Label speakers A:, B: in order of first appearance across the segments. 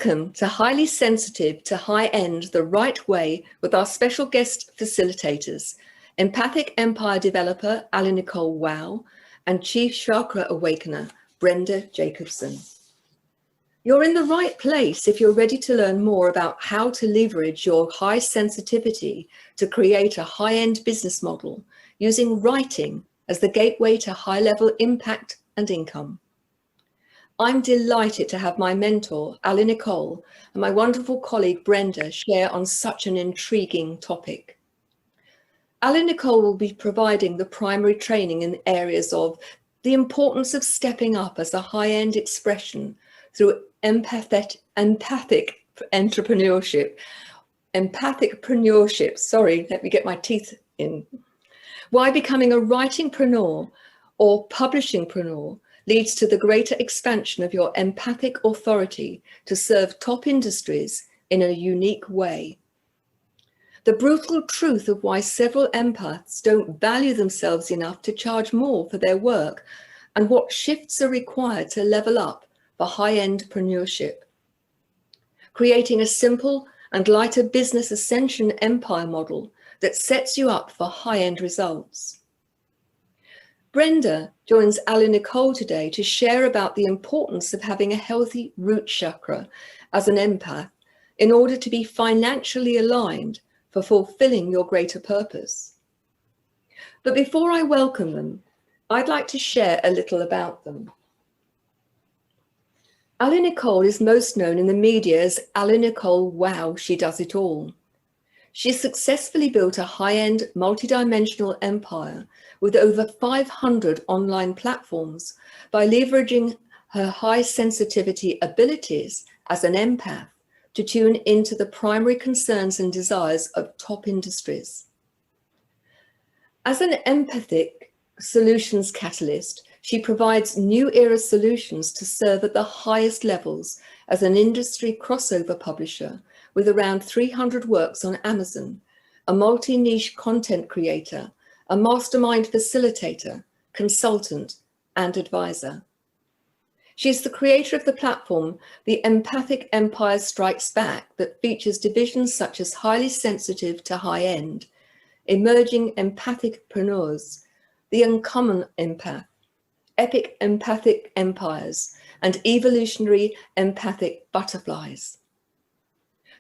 A: Welcome to Highly Sensitive to High-End the Right Way with our special guest facilitators, Empathic Empire Developer AliNICOLE WOW and Chief Chakra Awakener Brenda Jacobson. You're in the right place if you're ready to learn more about how to leverage your high sensitivity to create a high-end business model using writing as the gateway to high-level impact and income. I'm delighted to have my mentor, AliNICOLE, and my wonderful colleague, Brenda, share on such an intriguing topic. AliNICOLE will be providing the primary training in areas of the importance of stepping up as a high-end expression through empathic entrepreneurship, sorry, let me get my teeth in. Why becoming a writing-preneur or publishing-preneur leads to the greater expansion of your empathic authority to serve top industries in a unique way. The brutal truth of why several empaths don't value themselves enough to charge more for their work, and what shifts are required to level up for high-end preneurship. Creating a simple and lighter business ascension empire model that sets you up for high-end results. Brenda joins AliNICOLE today to share about the importance of having a healthy root chakra as an empath in order to be financially aligned for fulfilling your greater purpose. But before I welcome them, I'd like to share a little about them. AliNICOLE is most known in the media as AliNICOLE WOW, She Does It All. She successfully built a high-end, multidimensional empire with over 500 online platforms by leveraging her high sensitivity abilities as an empath to tune into the primary concerns and desires of top industries. As an empathic solutions catalyst, she provides new era solutions to serve at the highest levels as an industry crossover publisher with around 300 works on Amazon, a multi-niche content creator, a mastermind facilitator, consultant, and advisor. She's the creator of the platform, the Empathic Empire Strikes Back, that features divisions such as Highly Sensitive to High-End, Emerging Empathic-preneurs, The Uncommon Empath, Epic Empathic Empires, and Evolutionary Empathic Butterflies.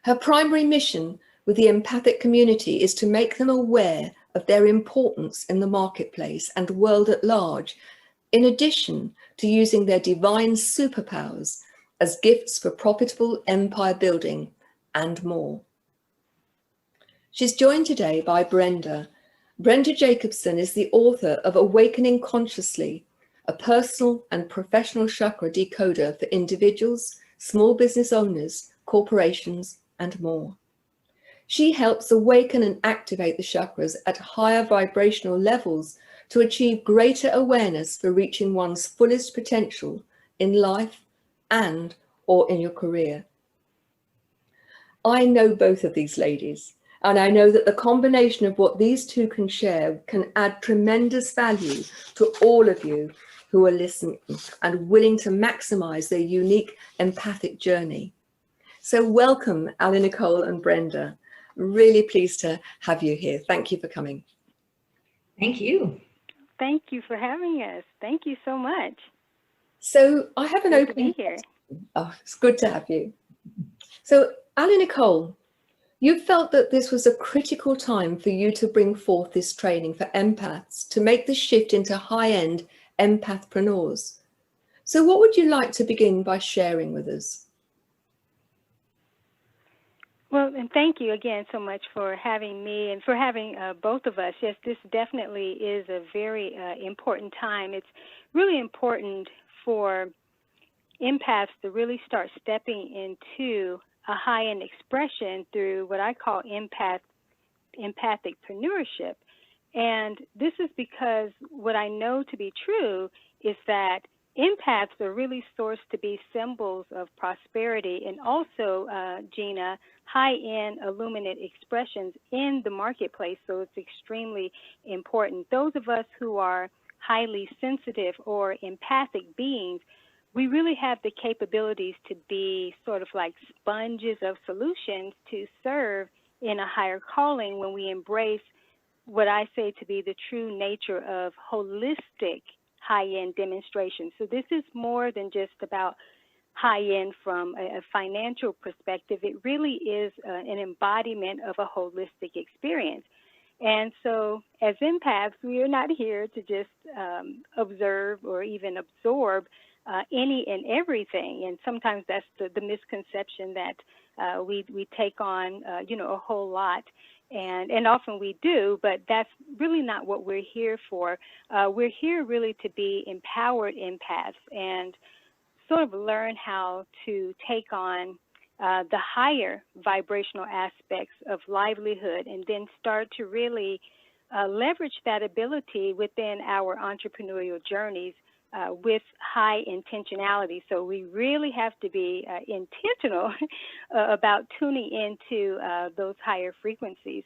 A: Her primary mission with the empathic community is to make them aware of their importance in the marketplace and world at large, in addition to using their divine superpowers as gifts for profitable empire building and more. She's joined today by Brenda. Brenda Jacobson is the author of Awakening Consciously, a personal and professional chakra decoder for individuals, small business owners, corporations, and more. She helps awaken and activate the chakras at higher vibrational levels to achieve greater awareness for reaching one's fullest potential in life and or in your career. I know both of these ladies, and I know that the combination of what these two can share can add tremendous value to all of you who are listening and willing to maximize their unique empathic journey. So welcome, AliNICOLE and Brenda. Really pleased to have you here. Thank you for coming.
B: Thank you.
C: Thank you for having us. Thank you so much.
A: So I have an opening
C: here.
A: Oh, it's good to have you. So AliNICOLE, you felt that this was a critical time for you to bring forth this training for empaths to make the shift into high-end empath-preneurs. So what would you like to begin by sharing with us?
C: Well, and thank you again so much for having me and for having both of us. Yes, this definitely is a very important time. It's really important for empaths to really start stepping into a high-end expression through what I call empathic-preneurship. And this is because what I know to be true is that empaths are really sourced to be symbols of prosperity and also, Gina, high-end illuminate expressions in the marketplace, so it's extremely important. Those of us who are highly sensitive or empathic beings, we really have the capabilities to be sort of like sponges of solutions to serve in a higher calling when we embrace what I say to be the true nature of holistic high-end demonstration. So this is more than just about high-end from a financial perspective. It really is an embodiment of a holistic experience. And so as empaths, we are not here to just observe or even absorb any and everything. And sometimes that's the misconception that we take on, a whole lot. And often we do, but that's really not what we're here for. We're here really to be empowered empaths and sort of learn how to take on the higher vibrational aspects of livelihood and then start to really leverage that ability within our entrepreneurial journeys with high intentionality. So we really have to be intentional about tuning into those higher frequencies.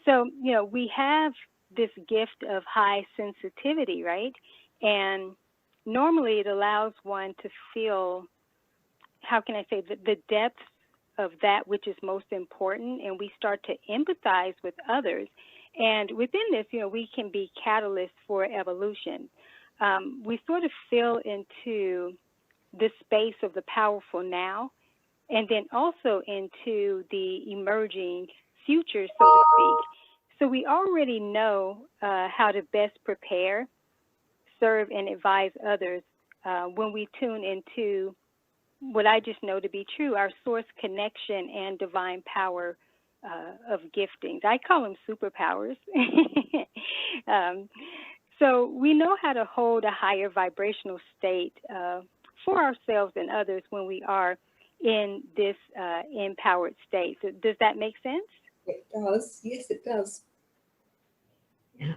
C: So, we have this gift of high sensitivity, right? And normally it allows one to feel, how can I say, the depth of that which is most important, and we start to empathize with others. And within this, we can be catalysts for evolution. We sort of feel into the space of the powerful now, and then also into the emerging future, so to speak. So we already know how to best prepare, serve, and advise others when we tune into what I just know to be true, our source connection and divine power of giftings. I call them superpowers. So we know how to hold a higher vibrational state for ourselves and others when we are in this empowered state. So does that make sense?
A: It does. Yes, it does.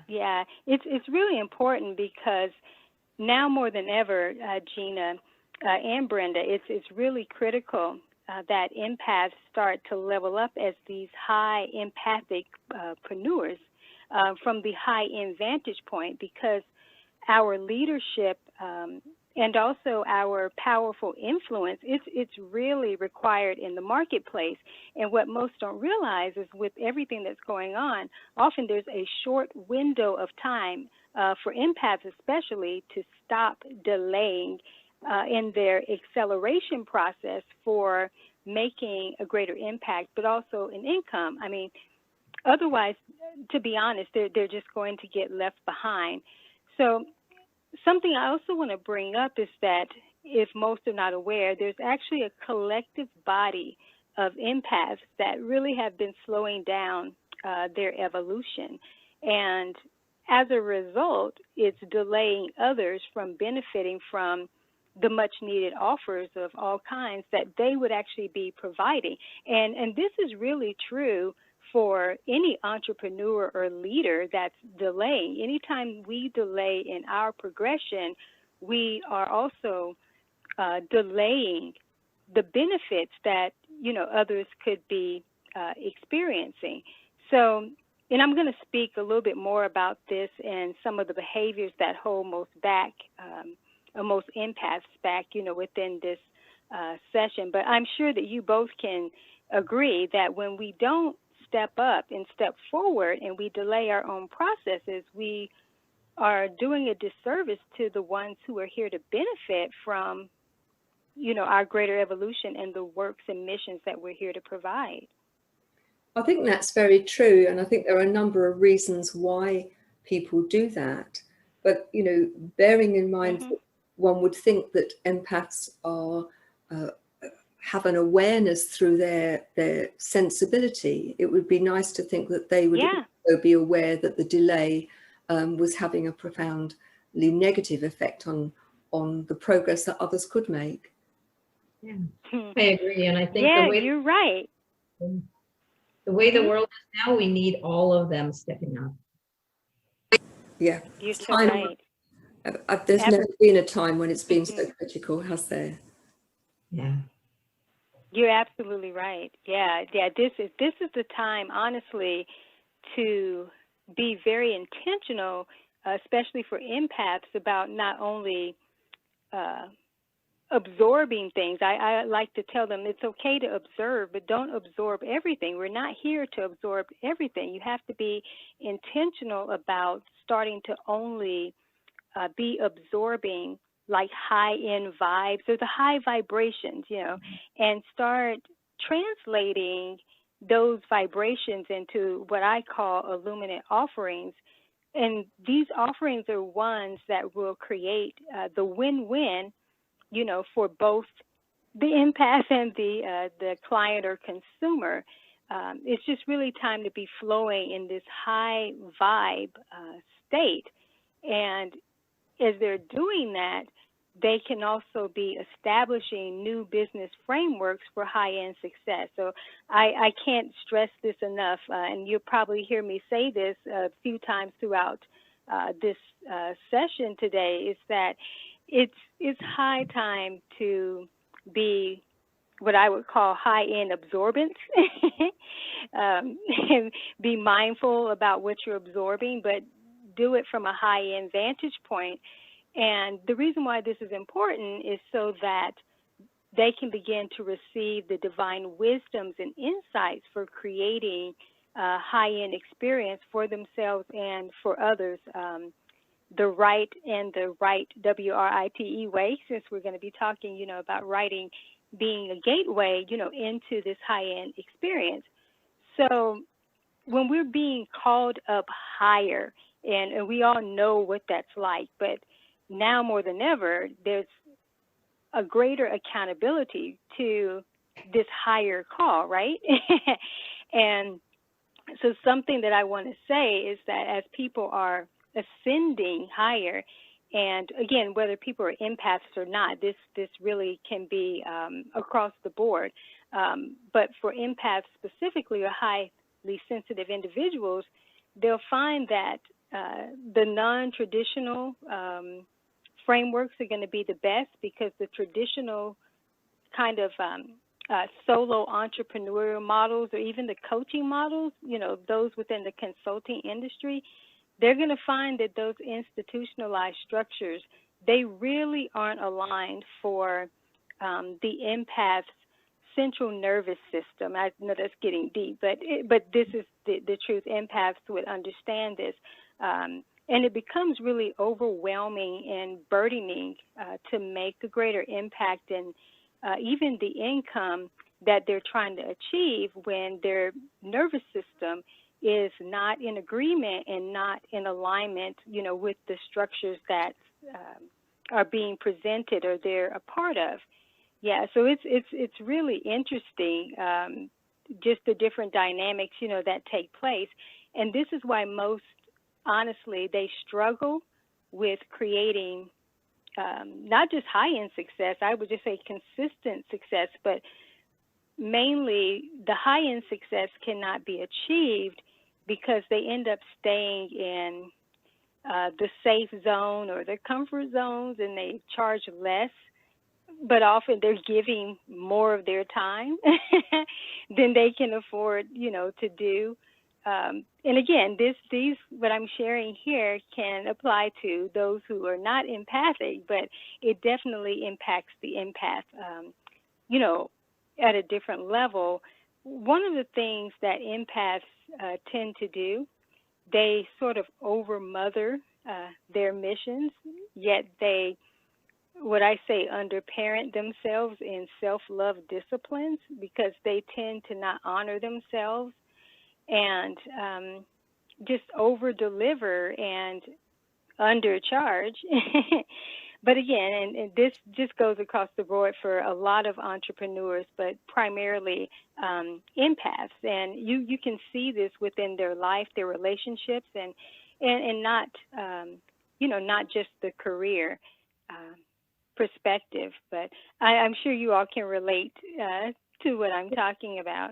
C: Yeah, it's really important because now more than ever, Gina and Brenda, it's really critical that empaths start to level up as these high empathic-preneurs from the high-end vantage point, because our leadership and also our powerful influence, it's really required in the marketplace. And what most don't realize is with everything that's going on, often there's a short window of time for empaths especially to stop delaying in their acceleration process for making a greater impact, but also an income. I mean, otherwise, to be honest, they're just going to get left behind. So something I also want to bring up is that if most are not aware, there's actually a collective body of empaths that really have been slowing down their evolution. And as a result, it's delaying others from benefiting from the much needed offers of all kinds that they would actually be providing. And this is really true for any entrepreneur or leader that's delaying. Anytime we delay in our progression, we are also delaying the benefits that, others could be experiencing. So, and I'm going to speak a little bit more about this and some of the behaviors that hold most empaths back, within this session. But I'm sure that you both can agree that when we don't step up and step forward and we delay our own processes, we are doing a disservice to the ones who are here to benefit from, our greater evolution and the works and missions that we're here to provide.
A: I think that's very true. And I think there are a number of reasons why people do that. But, bearing in mind, one would think that empaths are have an awareness through their sensibility. It would be nice to think that they would also be aware that the delay was having a profoundly negative effect on the progress that others could make.
B: Yeah, I agree. And I think
C: you're right.
B: The way the world is now, we need all of them stepping up.
A: Yeah.
C: You're so right.
A: There's never been a time when it's been so critical, has there?
B: Yeah.
C: You're absolutely right. Yeah. This is the time, honestly, to be very intentional, especially for empaths, about not only absorbing things. I like to tell them it's okay to observe, but don't absorb everything. We're not here to absorb everything. You have to be intentional about starting to only be absorbing like high-end vibes or the high vibrations, you know, and start translating those vibrations into what I call illuminate offerings. And these offerings are ones that will create the win-win, you know, for both the empath and the client or consumer. It's just really time to be flowing in this high vibe state. And as they're doing that, they can also be establishing new business frameworks for high-end success. So I can't stress this enough, and you'll probably hear me say this a few times throughout this session today, is that it's high time to be what I would call high-end absorbent, and be mindful about what you're absorbing, but do it from a high-end vantage point. And the reason why this is important is so that they can begin to receive the divine wisdoms and insights for creating a high-end experience for themselves and for others. The right and the right, W-R-I-T-E way, since we're going to be talking, you know, about writing being a gateway, you know, into this high-end experience. So when we're being called up higher, and we all know what that's like, but now more than ever, there's a greater accountability to this higher call, right? And so something that I want to say is that as people are ascending higher, and again, whether people are empaths or not, this really can be across the board. But for empaths specifically, or highly sensitive individuals, they'll find that the non-traditional frameworks are going to be the best, because the traditional kind of solo entrepreneurial models, or even the coaching models, you know, those within the consulting industry, they're going to find that those institutionalized structures, they really aren't aligned for the empath's central nervous system. I know that's getting deep, but this is the truth. Empaths would understand this. And it becomes really overwhelming and burdening to make a greater impact in even the income that they're trying to achieve when their nervous system is not in agreement and not in alignment, you know, with the structures that are being presented or they're a part of. Yeah, so it's really interesting, just the different dynamics, you know, that take place. And this is why most, honestly, they struggle with creating not just high-end success, I would just say consistent success, but mainly the high-end success cannot be achieved because they end up staying in the safe zone or their comfort zones, and they charge less, but often they're giving more of their time than they can afford, you know, to do. And again, these what I'm sharing here can apply to those who are not empathic, but it definitely impacts the empath, you know, at a different level. One of the things that empaths tend to do, they sort of overmother their missions, yet they, what I say, underparent themselves in self-love disciplines, because they tend to not honor themselves and just over-deliver and undercharge. But again, and this just goes across the board for a lot of entrepreneurs, but primarily empaths. And you can see this within their life, their relationships, and not, you know, not just the career perspective. But I'm sure you all can relate to what I'm talking about.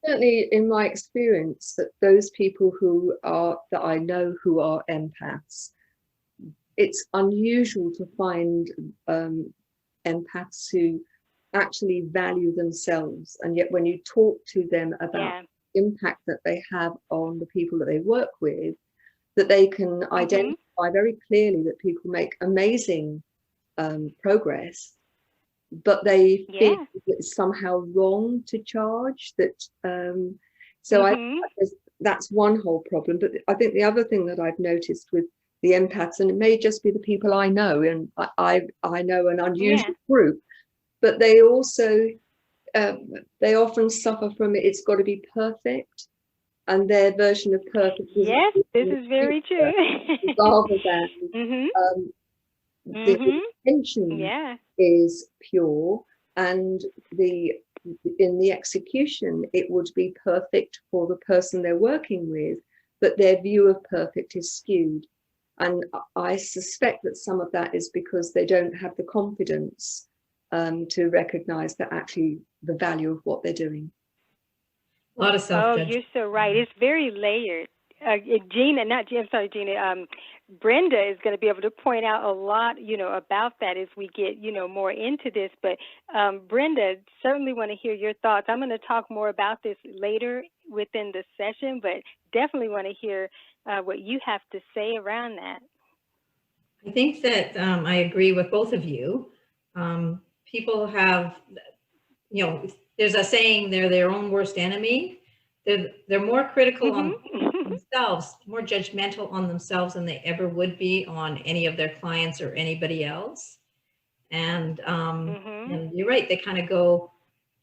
A: Certainly, in my experience, that those people that I know who are empaths, it's unusual to find empaths who actually value themselves, and yet when you talk to them about the impact that they have on the people that they work with, that they can identify very clearly that people make amazing progress, but they feel
C: Yeah.
A: it's somehow wrong to charge that. So that's one whole problem. But I think the other thing that I've noticed with the empaths, and it may just be the people I know, and I know an unusual group, but they also they often suffer from it. It's got to be perfect, and their version of perfect is
C: yes, this is very true.
A: rather than the intention is pure, and in the execution it would be perfect for the person they're working with, but their view of perfect is skewed. And I suspect that some of that is because they don't have the confidence to recognize that actually the value of what they're doing.
B: A lot of self-judgment.
C: Oh, you're so right. It's very layered. Gina, Brenda is going to be able to point out a lot, about that as we get, more into this. But Brenda, certainly want to hear your thoughts. I'm going to talk more about this later within the session, but definitely want to hear what you have to say around that.
B: I think that I agree with both of you. People have, there's a saying, they're their own worst enemy. They're more critical on themselves, more judgmental on themselves than they ever would be on any of their clients or anybody else. And you're right, they kind of go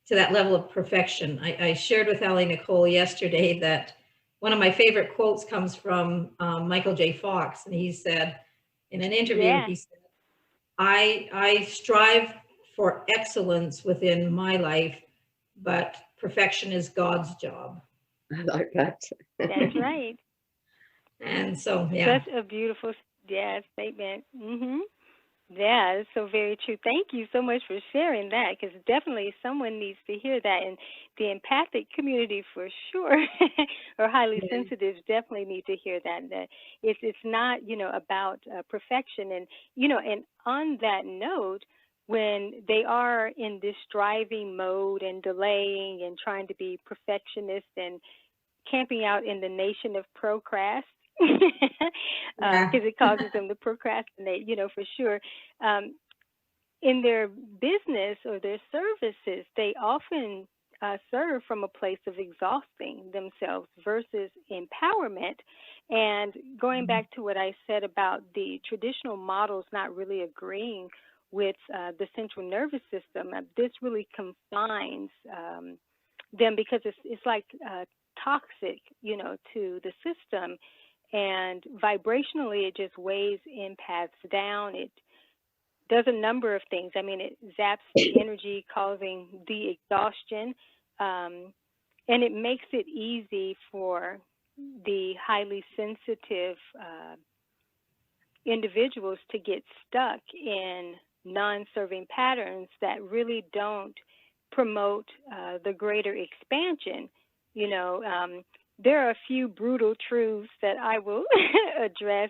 B: to that level of perfection. I shared with AliNICOLE yesterday that one of my favorite quotes comes from Michael J. Fox, and he said in an interview, he said, I strive for excellence within my life, but perfection is God's job.
A: I like that.
C: That's right.
B: And so,
C: Such a beautiful, statement. Yeah, it's so very true. Thank you so much for sharing that, because definitely someone needs to hear that. And the empathic community for sure, or highly sensitive, definitely need to hear that. That it's not, about perfection. And, and on that note, when they are in this striving mode and delaying and trying to be perfectionist and camping out in the nation of procrast, because it causes them to procrastinate, for sure. In their business or their services, they often serve from a place of exhausting themselves versus empowerment. And going back to what I said about the traditional models not really agreeing with the central nervous system, this really confines them, because it's like toxic, to the system. And vibrationally, it just weighs empaths down. It does a number of things. I mean, it zaps the energy, causing the exhaustion, and it makes it easy for the highly sensitive individuals to get stuck in non-serving patterns that really don't promote the greater expansion. There are a few brutal truths that I will address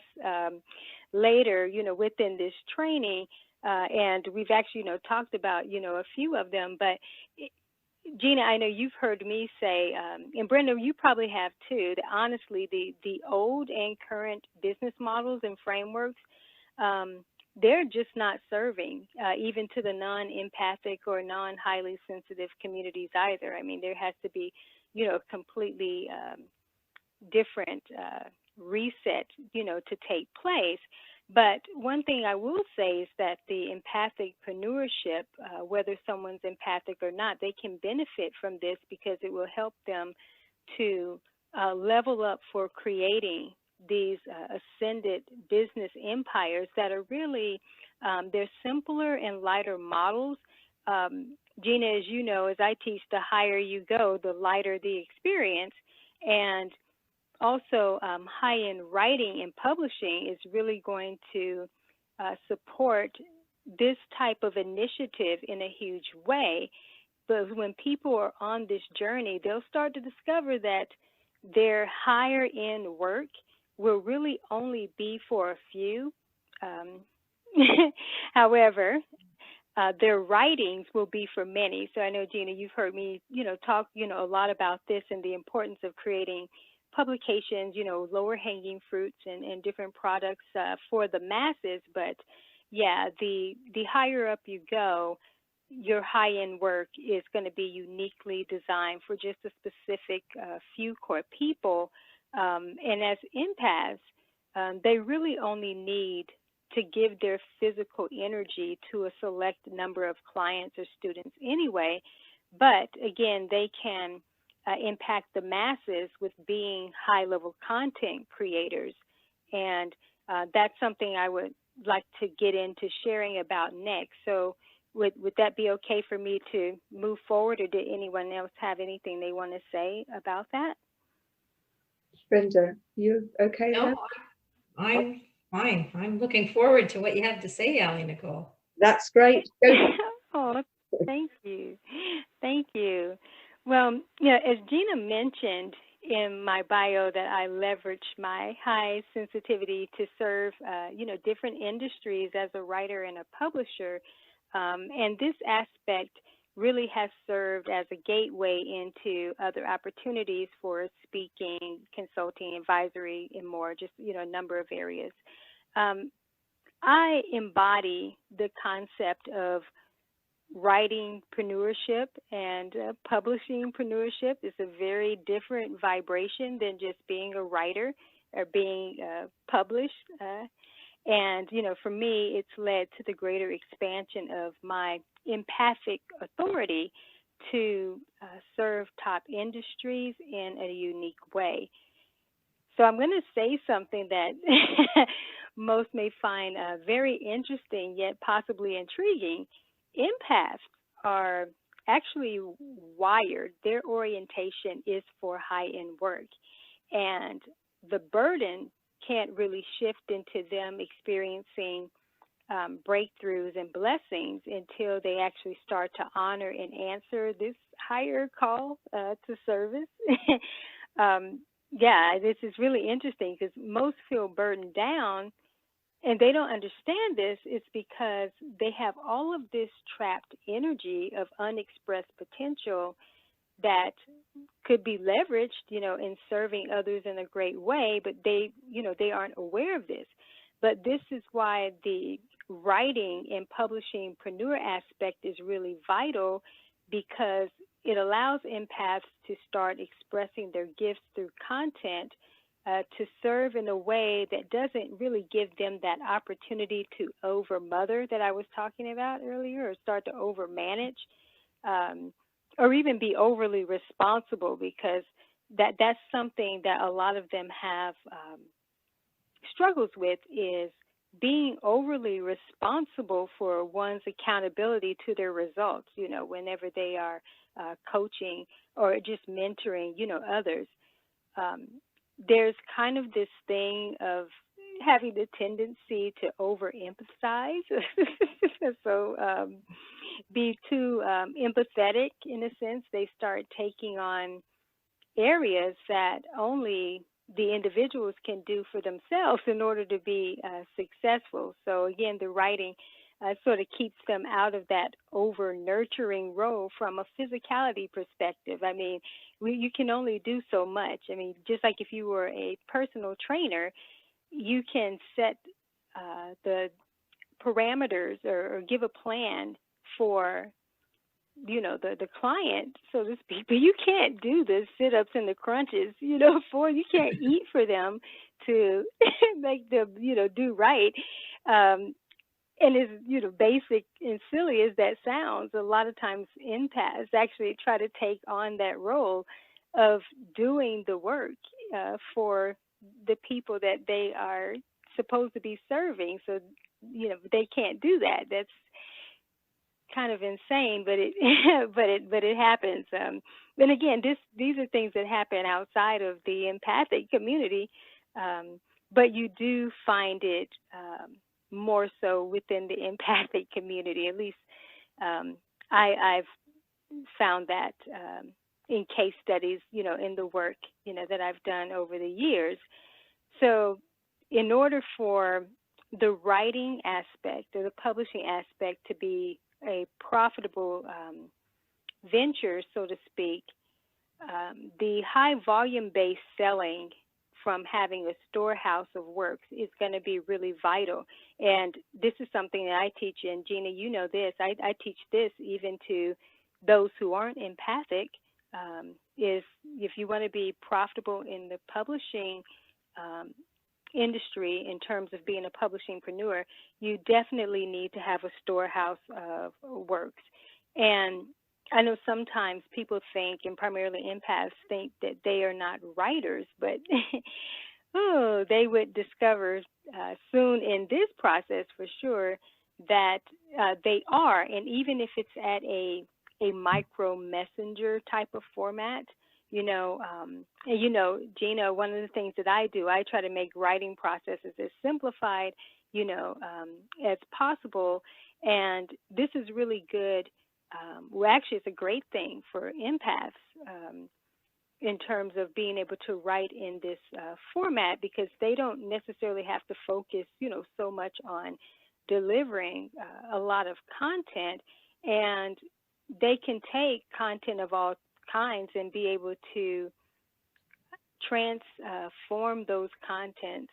C: later, within this training, and we've actually, talked about, a few of them. But Gina, I know you've heard me say, and Brenda, you probably have too, that honestly, the old and current business models and frameworks, they're just not serving, even to the non-empathic or non-highly sensitive communities either. I mean, there has to be, completely different reset, to take place. But one thing I will say is that the empathic-preneurship, whether someone's empathic or not, they can benefit from this, because it will help them to level up for creating these ascended business empires that are really, they're simpler and lighter models. Gina, as you know, as I teach, the higher you go, the lighter the experience. And also, high-end writing and publishing is really going to support this type of initiative in a huge way. But when people are on this journey, they'll start to discover that their higher-end work will really only be for a few. However, their writings will be for many. So I know, Gina, you've heard me, talk, a lot about this and the importance of creating publications, lower hanging fruits and different products for the masses. But yeah, the higher up you go, your high-end work is going to be uniquely designed for just a specific few core people. And as empaths, they really only need to give their physical energy to a select number of clients or students anyway. But again, they can impact the masses with being high-level content creators. And that's something I would like to get into sharing about next. So would that be okay for me to move forward, or did anyone else have anything they want to say about that?
A: Brenda, you okay?
B: No, I'm fine. I'm looking forward to what you have to say, AliNICOLE.
A: That's great.
C: Oh, thank you. Thank you. Well, as Gina mentioned in my bio, that I leverage my high sensitivity to serve, different industries as a writer and a publisher. And this aspect really has served as a gateway into other opportunities for speaking, consulting, advisory, and more, just, a number of areas. I embody the concept of writing-preneurship and publishing-preneurship. Is a very different vibration than just being a writer or being published. And, for me, it's led to the greater expansion of my empathic authority to serve top industries in a unique way. So I'm going to say something that most may find very interesting, yet possibly intriguing. Empaths are actually wired. Their orientation is for high-end work. And the burden can't really shift into them experiencing breakthroughs and blessings until they actually start to honor and answer this higher call to service. This is really interesting because most feel burdened down, and they don't understand this. It's because they have all of this trapped energy of unexpressed potential that could be leveraged, in serving others in a great way, but they aren't aware of this. But this is why the writing and publishing-preneur aspect is really vital, because it allows empaths to start expressing their gifts through content to serve in a way that doesn't really give them that opportunity to over-mother that I was talking about earlier, or start to over-manage, or even be overly responsible, because that's something that a lot of them have struggles with, is being overly responsible for one's accountability to their results, whenever they are coaching or just mentoring, others. There's kind of this thing of having the tendency to over-empathize, so be too empathetic in a sense. They start taking on areas that only the individuals can do for themselves in order to be successful. So again, the writing sort of keeps them out of that over-nurturing role from a physicality perspective. I mean, you can only do so much. I mean, just like if you were a personal trainer, you can set the parameters or give a plan for the client, so to speak, but you can't do the sit-ups and the crunches, you can't eat for them to make them, do right. And as, basic and silly as that sounds, a lot of times empaths actually try to take on that role of doing the work for the people that they are supposed to be serving. So, they can't do that. That's kind of insane, but it happens. And again, these are things that happen outside of the empathic community, but you do find it more so within the empathic community. At least I've found that in case studies, in the work, that I've done over the years. So in order for the writing aspect or the publishing aspect to be a profitable venture, so to speak, the high volume-based selling from having a storehouse of works is going to be really vital. And this is something that I teach, and Gina, you know this, I teach this even to those who aren't empathic, is if you want to be profitable in the publishing industry in terms of being a publishing-preneur, you definitely need to have a storehouse of works. And I know sometimes people think, and primarily empaths think, that they are not writers, but oh, they would discover soon in this process for sure that they are. And even if it's at a micro messenger type of format, Gina, one of the things that I do, I try to make writing processes as simplified, as possible. And this is really good. Well, actually, it's a great thing for empaths in terms of being able to write in this format, because they don't necessarily have to focus, so much on delivering a lot of content, and they can take content of all kinds and be able to transform those contents,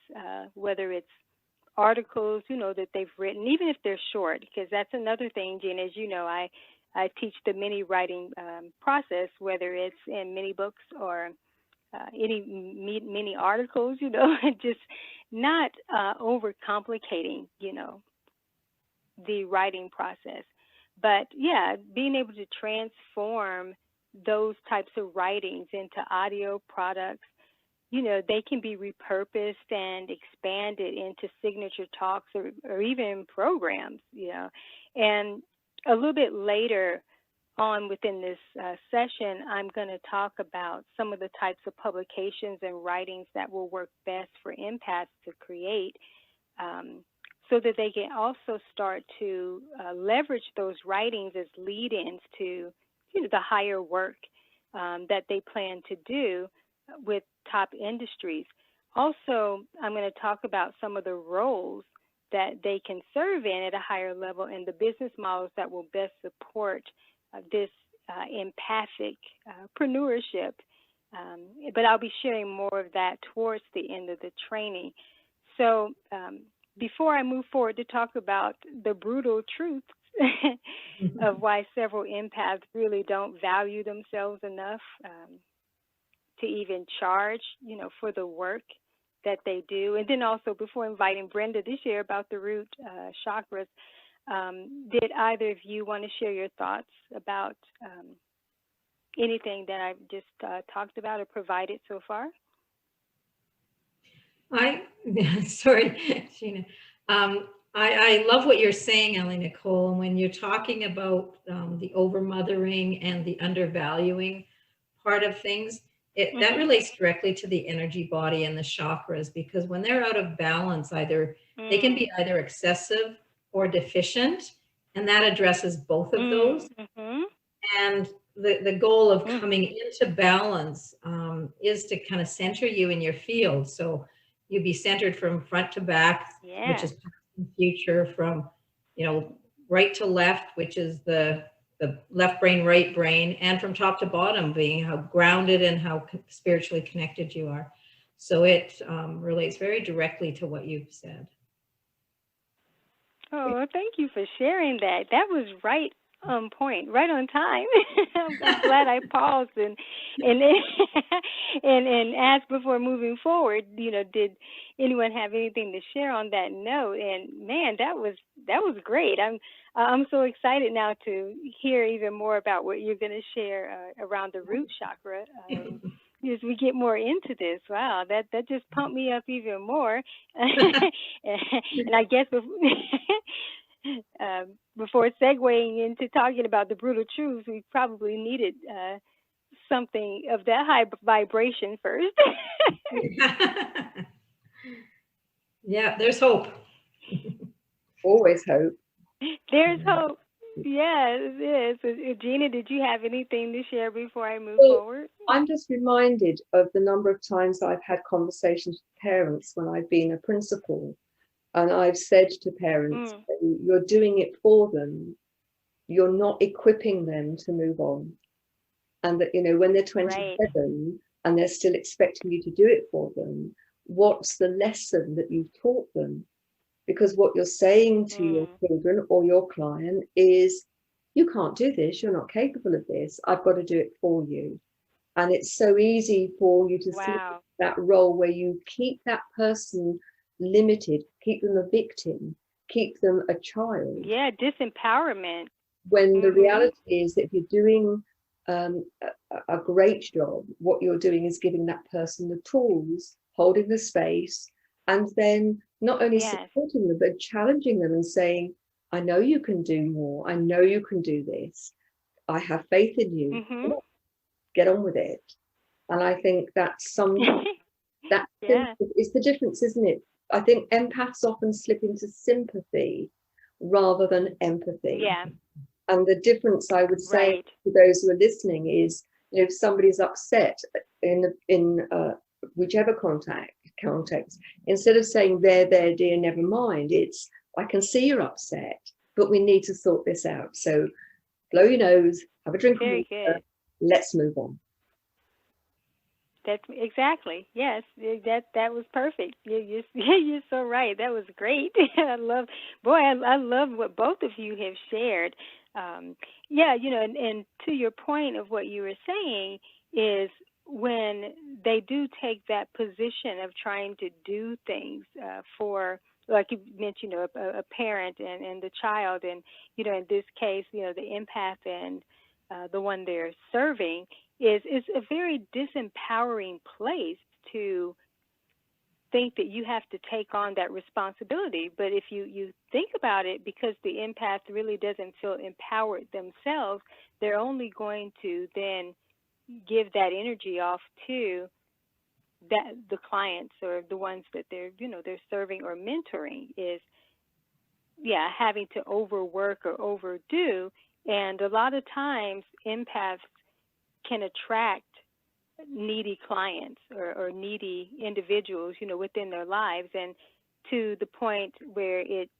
C: whether it's articles, that they've written, even if they're short, because that's another thing, Gina, as you know, I teach the mini writing process, whether it's in mini books or any mini articles, just not overcomplicating, the writing process. But yeah, being able to transform those types of writings into audio products, they can be repurposed and expanded into signature talks or even programs, And a little bit later on within this session, I'm going to talk about some of the types of publications and writings that will work best for empaths to create, so that they can also start to leverage those writings as lead-ins to the higher work that they plan to do with top industries. Also, I'm going to talk about some of the roles that they can serve in at a higher level and the business models that will best support this empathic preneurship. But I'll be sharing more of that towards the end of the training. So before I move forward to talk about the brutal truths of why several empaths really don't value themselves enough to even charge, for the work that they do. And then also, before inviting Brenda to share about the root chakras, did either of you want to share your thoughts about anything that I've just talked about or provided so far?
B: Sorry, Gina. I love what you're saying, AliNICOLE, and when you're talking about the over-mothering and the undervaluing part of things, that relates directly to the energy body and the chakras, because when they're out of balance, they can be either excessive or deficient, and that addresses both of those. And the goal of coming into balance is to kind of center you in your field. So you be centered from front to back, which is past and future, from right to left, which is the left brain, right brain, and from top to bottom, being how grounded and how spiritually connected you are. So it relates very directly to what you've said.
C: Oh, thank you for sharing that. That was right on point, right on time. I'm glad I paused and asked before moving forward, did anyone have anything to share on that note? And man, that was great. I'm so excited now to hear even more about what you're going to share around the root chakra as we get more into this. Wow, that just pumped me up even more. And I guess before segueing into talking about the brutal truths, we probably needed something of that high vibration first.
B: Yeah, there's hope.
A: Always hope.
C: There's hope. Yes, yes. Gina, did you have anything to share before I move forward?
A: I'm just reminded of the number of times I've had conversations with parents when I've been a principal, and I've said to parents, you're doing it for them. You're not equipping them to move on. And that, when they're 27 and they're still expecting you to do it for them, what's the lesson that you've taught them? Because what you're saying to your children or your client is, you can't do this, you're not capable of this, I've got to do it for you. And it's so easy for you to see that role where you keep that person limited, keep them a victim, keep them a child.
C: Yeah, disempowerment.
A: When the reality is that if you're doing a great job, what you're doing is giving that person the tools, holding the space, and then not only supporting them, but challenging them and saying, I know you can do more. I know you can do this. I have faith in you. Get on with it. And I think that's something that is the difference, isn't it? I think empaths often slip into sympathy rather than empathy.
C: Yeah.
A: And the difference I would say to those who are listening is, you know, if somebody's upset in whichever context, instead of saying there, dear, never mind, it's, I can see you're upset, but we need to sort this out. So blow your nose, have a drink of water, let's move on.
C: That's exactly, yes, that was perfect. You're so right. That was great. I love what both of you have shared. Yeah, you know, and to your point of what you were saying is, when they do take that position of trying to do things for, like you mentioned, a parent and the child, and, you know, in this case, you know, the empath and the one they're serving, is a very disempowering place to think that you have to take on that responsibility. But if you think about it, because the empath really doesn't feel empowered themselves, they're only going to then give that energy off to the clients or the ones that they're serving or mentoring, is having to overwork or overdo. And a lot of times empaths can attract needy clients or needy individuals, you know, within their lives, and to the point where it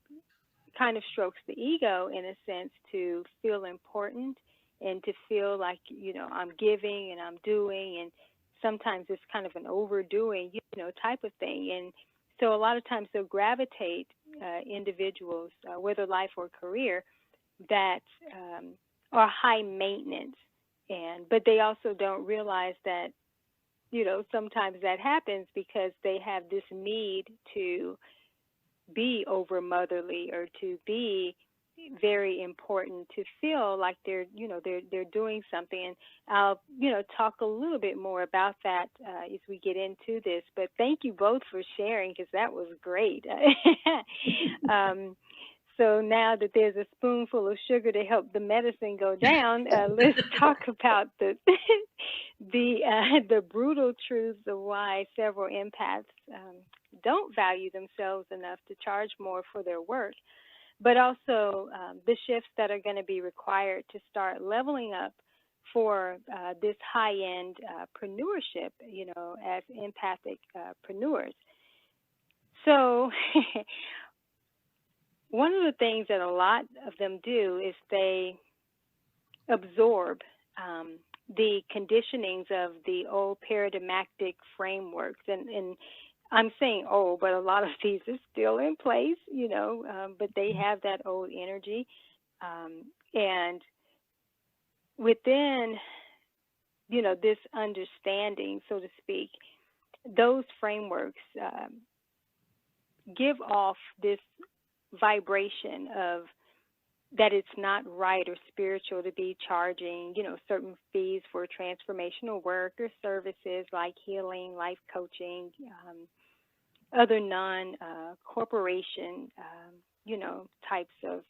C: kind of strokes the ego in a sense to feel important and to feel like, you know, I'm giving and I'm doing, and sometimes it's kind of an overdoing, you know, type of thing. And so a lot of times they'll gravitate individuals, whether life or career, that are high maintenance. But they also don't realize that, you know, sometimes that happens because they have this need to be over motherly or to be very important, to feel like they're doing something. And I'll, you know, talk a little bit more about that as we get into this. But thank you both for sharing, because that was great. So now that there's a spoonful of sugar to help the medicine go down, let's talk about the brutal truths of why several empaths don't value themselves enough to charge more for their work, but also the shifts that are going to be required to start leveling up for this high-end preneurship, you know, as empathic preneurs. So one of the things that a lot of them do is they absorb the conditionings of the old paradigmatic frameworks. And I'm saying old, but a lot of these are still in place, you know, but they have that old energy. And within, you know, this understanding, so to speak, those frameworks give off this vibration of that it's not right or spiritual to be charging, you know, certain fees for transformational work or services like healing, life coaching, other non-corporation, you know, types of,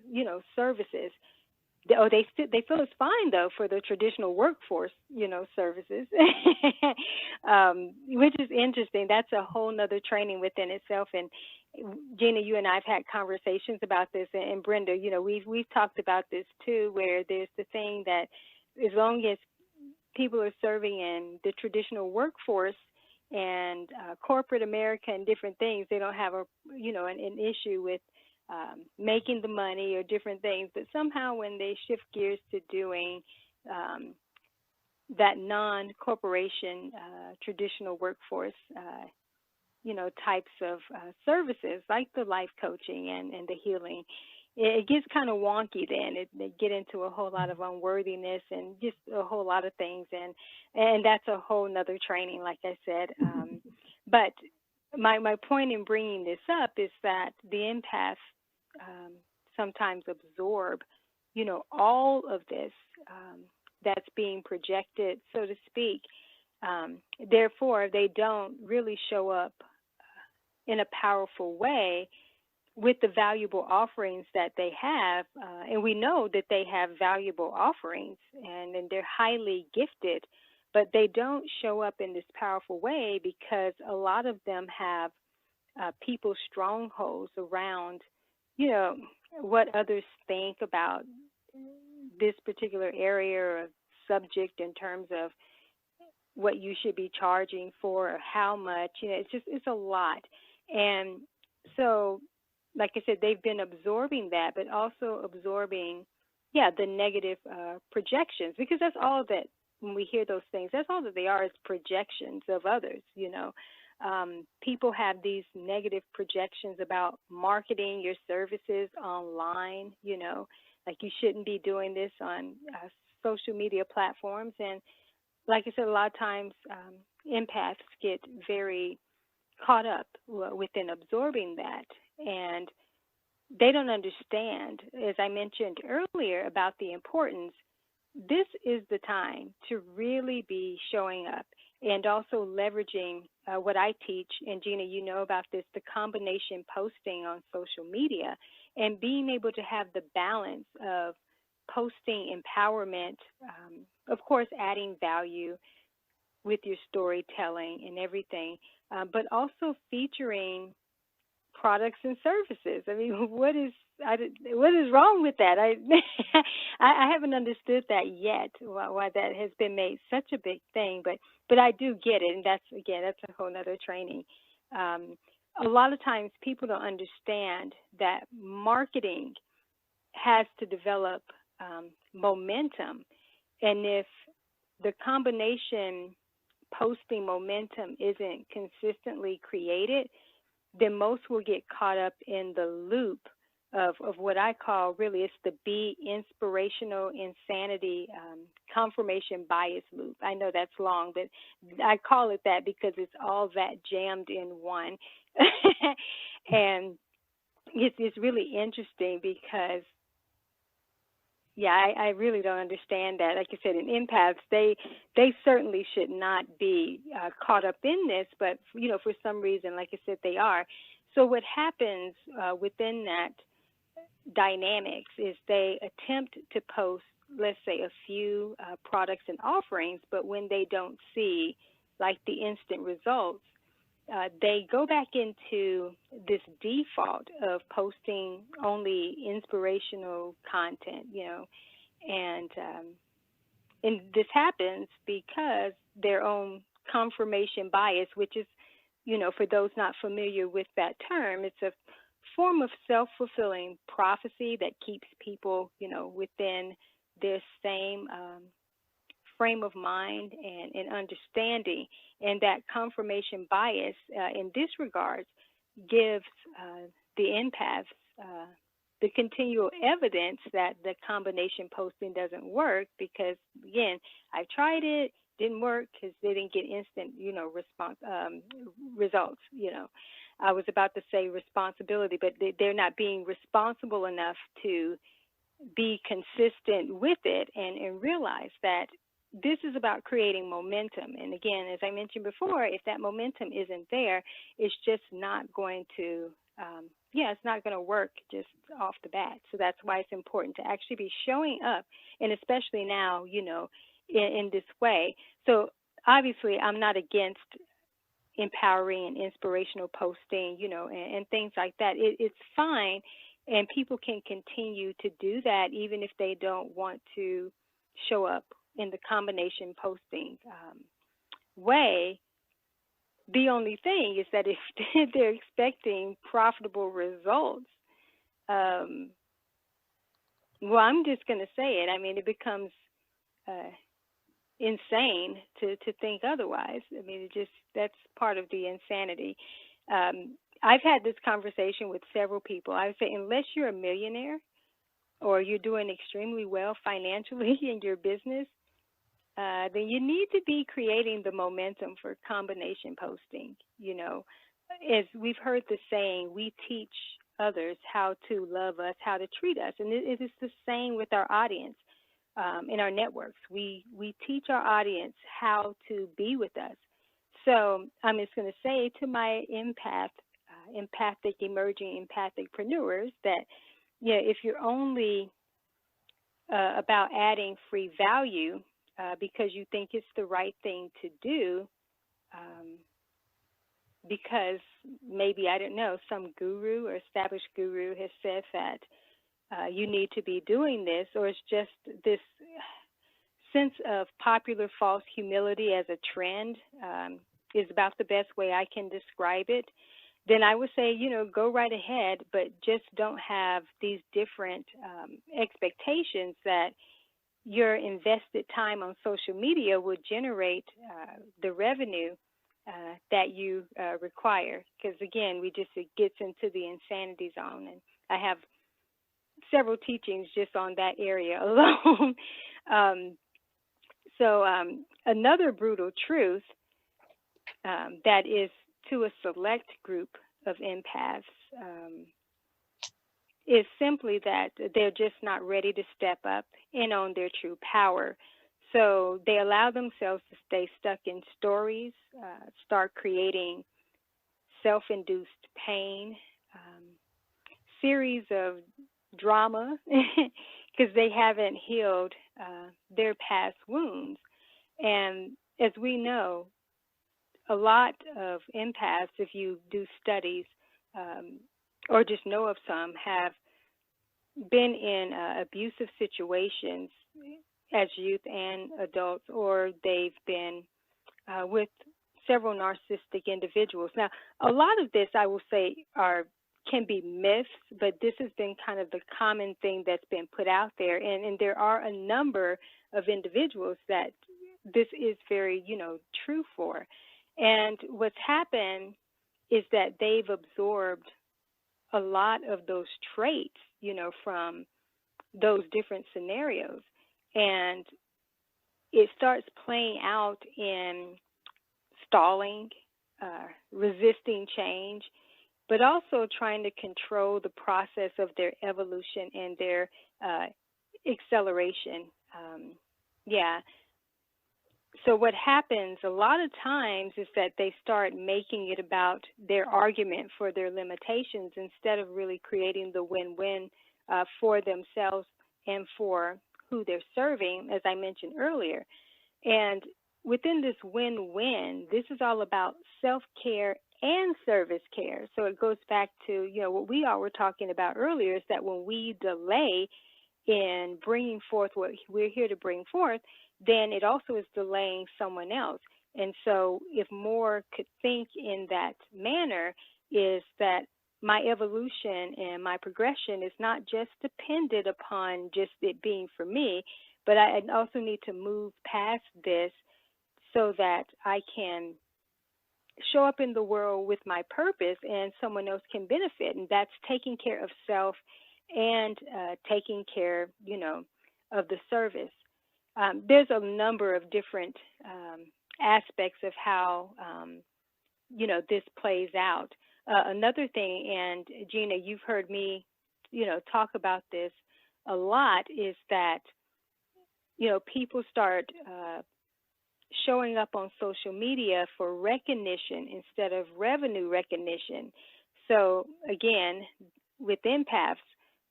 C: you know, services. They feel it's fine, though, for the traditional workforce, you know, services, which is interesting. That's a whole nother training within itself. And Gina, you and I have had conversations about this, and Brenda, you know, we've talked about this too, where there's the thing that as long as people are serving in the traditional workforce and corporate America and different things, they don't have an issue with making the money or different things. But somehow when they shift gears to doing that non-corporation traditional workforce, types of services like the life coaching and the healing. It gets kind of wonky then. They get into a whole lot of unworthiness and just a whole lot of things, and that's a whole nother training, like I said. But my point in bringing this up is that the empaths sometimes absorb, all of this that's being projected, so to speak. Therefore, they don't really show up in a powerful way with the valuable offerings that they have. And we know that they have valuable offerings and they're highly gifted, but they don't show up in this powerful way because a lot of them have people's strongholds around, what others think about this particular area or subject in terms of what you should be charging for or how much. It's a lot. And so, like I said, they've been absorbing that, but also absorbing, the negative projections, because that's all that, when we hear those things, that's all that they are, is projections of others. People have these negative projections about marketing your services online, like you shouldn't be doing this on social media platforms. And like I said, a lot of times empaths get very caught up within absorbing that, and they don't understand, as I mentioned earlier, about the importance. This is the time to really be showing up and also leveraging what I teach, and Gina, you know about this, the combination posting on social media, and being able to have the balance of posting empowerment, of course, adding value with your storytelling and everything, but also featuring products and services. I mean, what is wrong with that? I haven't understood that yet, why that has been made such a big thing, but I do get it, and that's a whole nother training. A lot of times people don't understand that marketing has to develop momentum, and if the combination posting momentum isn't consistently created, then most will get caught up in the loop of what I call, really, it's the B, inspirational insanity confirmation bias loop. I know that's long, but I call it that because it's all that jammed in one. And it's really interesting because, I really don't understand that. Like I said, in empaths, they certainly should not be caught up in this, but, for some reason, like I said, they are. So what happens within that dynamics is they attempt to post, let's say, a few products and offerings, but when they don't see, like, the instant results, they go back into this default of posting only inspirational content, and this happens because their own confirmation bias, which is, for those not familiar with that term, it's a form of self-fulfilling prophecy that keeps people, within their same frame of mind and understanding. And that confirmation bias in this regard gives the empaths the continual evidence that the combination posting doesn't work because, again, I tried it, didn't work because they didn't get instant, results. I was about to say responsibility, but they're not being responsible enough to be consistent with it and realize that this is about creating momentum. And again, as I mentioned before, if that momentum isn't there, it's just not going to, it's not going to work just off the bat. So that's why it's important to actually be showing up, and especially now, in this way. So obviously, I'm not against empowering and inspirational posting, and things like that. It's fine, and people can continue to do that even if they don't want to show up in the combination posting way. The only thing is that if they're expecting profitable results, well, I'm just going to say it. I mean, it becomes insane to think otherwise. I mean, that's part of the insanity. I've had this conversation with several people. I would say, unless you're a millionaire or you're doing extremely well financially in your business, then you need to be creating the momentum for combination posting. You know, as we've heard the saying, we teach others how to love us, how to treat us. And it is the same with our audience in our networks. We teach our audience how to be with us. So I'm just going to say to my empathic, emerging empathic-preneurs that, yeah, if you're only about adding free value because you think it's the right thing to do, because maybe, I don't know, some guru or established guru has said that you need to be doing this, or it's just this sense of popular false humility as a trend is about the best way I can describe it, then I would say, you know, go right ahead, but just don't have these different expectations that your invested time on social media would generate the revenue that you require. Because again, it gets into the insanity zone, and I have several teachings just on that area alone. So another brutal truth that is to a select group of empaths is simply that they're just not ready to step up and own their true power. So they allow themselves to stay stuck in stories, start creating self-induced pain, series of drama, because they haven't healed their past wounds. And as we know, a lot of empaths, if you do studies or just know of some, have been in abusive situations as youth and adults, or they've been with several narcissistic individuals. Now, a lot of this, I will say, can be myths, but this has been kind of the common thing that's been put out there. And there are a number of individuals that this is very, true for. And what's happened is that they've absorbed a lot of those traits, from those different scenarios. And it starts playing out in stalling, resisting change, but also trying to control the process of their evolution and their acceleration. So what happens a lot of times is that they start making it about their argument for their limitations instead of really creating the win-win for themselves and for who they're serving, as I mentioned earlier. And within this win-win, this is all about self-care and service care. So it goes back to, what we all were talking about earlier, is that when we delay in bringing forth what we're here to bring forth, then it also is delaying someone else. And so if more could think in that manner, is that my evolution and my progression is not just dependent upon just it being for me, but I also need to move past this so that I can show up in the world with my purpose and someone else can benefit. And that's taking care of self and taking care, of the service. There's a number of different aspects of how, this plays out. Another thing, and Gina, you've heard me, talk about this a lot, is that, people start showing up on social media for recognition instead of revenue recognition. So again, with empaths,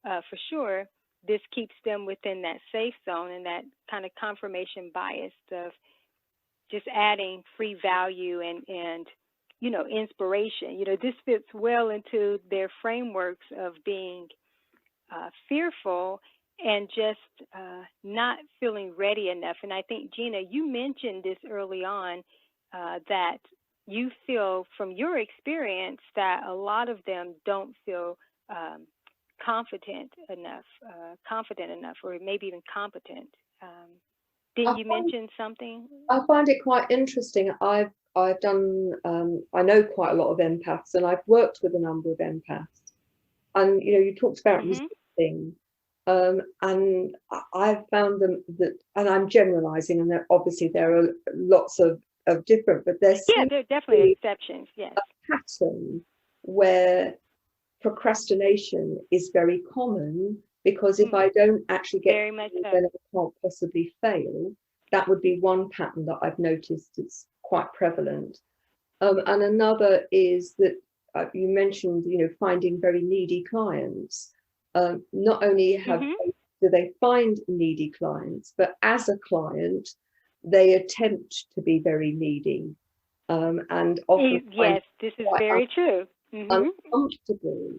C: for sure, this keeps them within that safe zone and that kind of confirmation bias of just adding free value and inspiration. This fits well into their frameworks of being fearful and just not feeling ready enough. And I think, Gina, you mentioned this early on, that you feel from your experience that a lot of them don't feel confident enough, or maybe even competent. Didn't you mention something?
A: I find it quite interesting. I've done I know quite a lot of empaths, and I've worked with a number of empaths. And you talked about resisting, and I've found them that, and I'm generalising, and obviously there are lots of different, but there's
C: there are definitely exceptions. Yes,
A: a pattern where procrastination is very common, because if I don't actually get
C: very much so,
A: then I can't possibly fail. That would be one pattern that I've noticed that's quite prevalent. And another is that you mentioned, finding very needy clients. Not only do they find needy clients, but as a client, they attempt to be very needy, and often
C: yes, this is very true.
A: Uncomfortable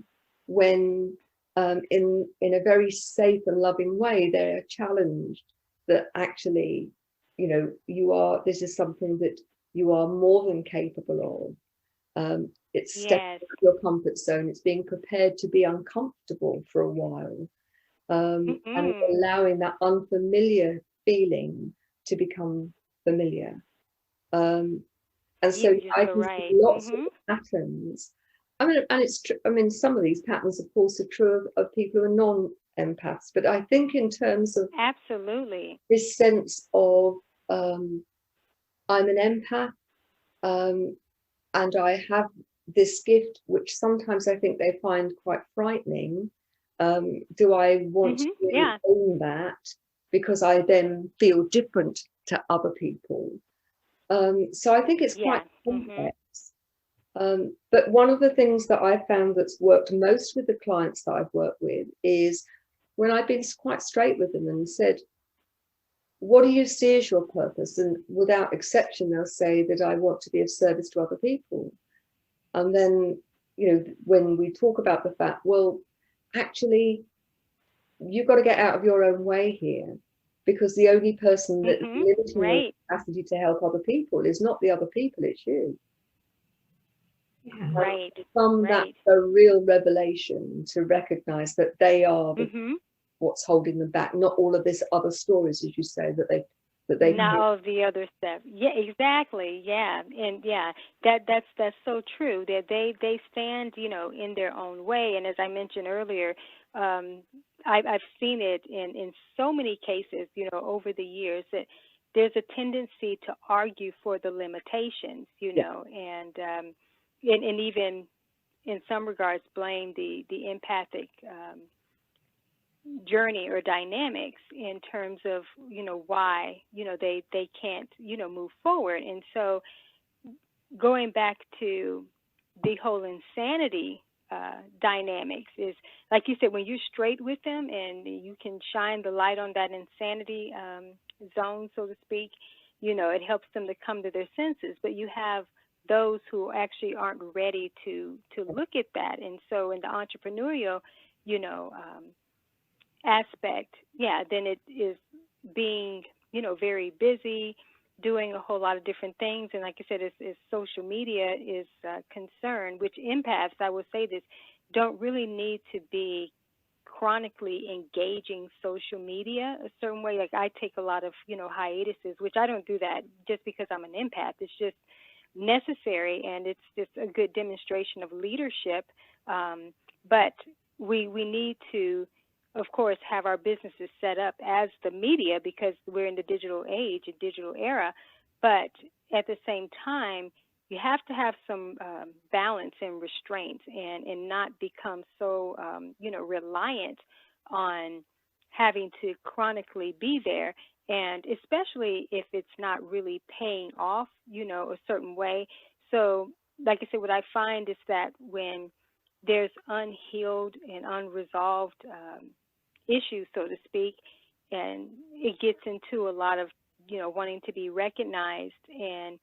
A: when, in a very safe and loving way, they are challenged that actually, this is something that you are more than capable of. It's stepping out of your comfort zone. It's being prepared to be uncomfortable for a while, and allowing that unfamiliar feeling to become familiar. And so I can see lots of patterns. I mean, and it's true. I mean, some of these patterns, of course, are true of people who are non-empaths. But I think in terms of
C: absolutely
A: this sense of I'm an empath, and I have this gift, which sometimes I think they find quite frightening. Do I want to really own that, because I then feel different to other people? So I think it's quite complex. But one of the things that I found that's worked most with the clients that I've worked with is when I've been quite straight with them and said, what do you see as your purpose? And without exception, they'll say that I want to be of service to other people. And then, when we talk about the fact, well, actually, you've got to get out of your own way here, because the only person that's limiting your capacity to help other people is not the other people, it's you.
C: Right.
A: That's a real revelation, to recognize that they are what's holding them back, not all of this other stories, as you say, that they
C: not all of the other stuff. Yeah, exactly. Yeah, and that's so true, that they stand, in their own way. And as I mentioned earlier, I've seen it in so many cases, over the years, that there's a tendency to argue for the limitations, and even in some regards blame the empathic journey or dynamics in terms of why they can't move forward. And so going back to the whole insanity dynamics is, like you said, when you're straight with them and you can shine the light on that insanity zone, so to speak, it helps them to come to their senses. But you have those who actually aren't ready to look at that. And so in the entrepreneurial, aspect, then it is being, very busy, doing a whole lot of different things. And like I said, as social media is concerned, which empaths, I will say this, don't really need to be chronically engaging social media a certain way. Like I take a lot of, hiatuses, which I don't do that just because I'm an empath. It's just necessary, and it's just a good demonstration of leadership. But we need to, of course, have our businesses set up as the media, because we're in the digital age, a digital era. But at the same time, you have to have some balance and restraint, and not become so, reliant on having to chronically be there. And especially if it's not really paying off, a certain way. So, like I said, what I find is that when there's unhealed and unresolved issues, so to speak, and it gets into a lot of, wanting to be recognized and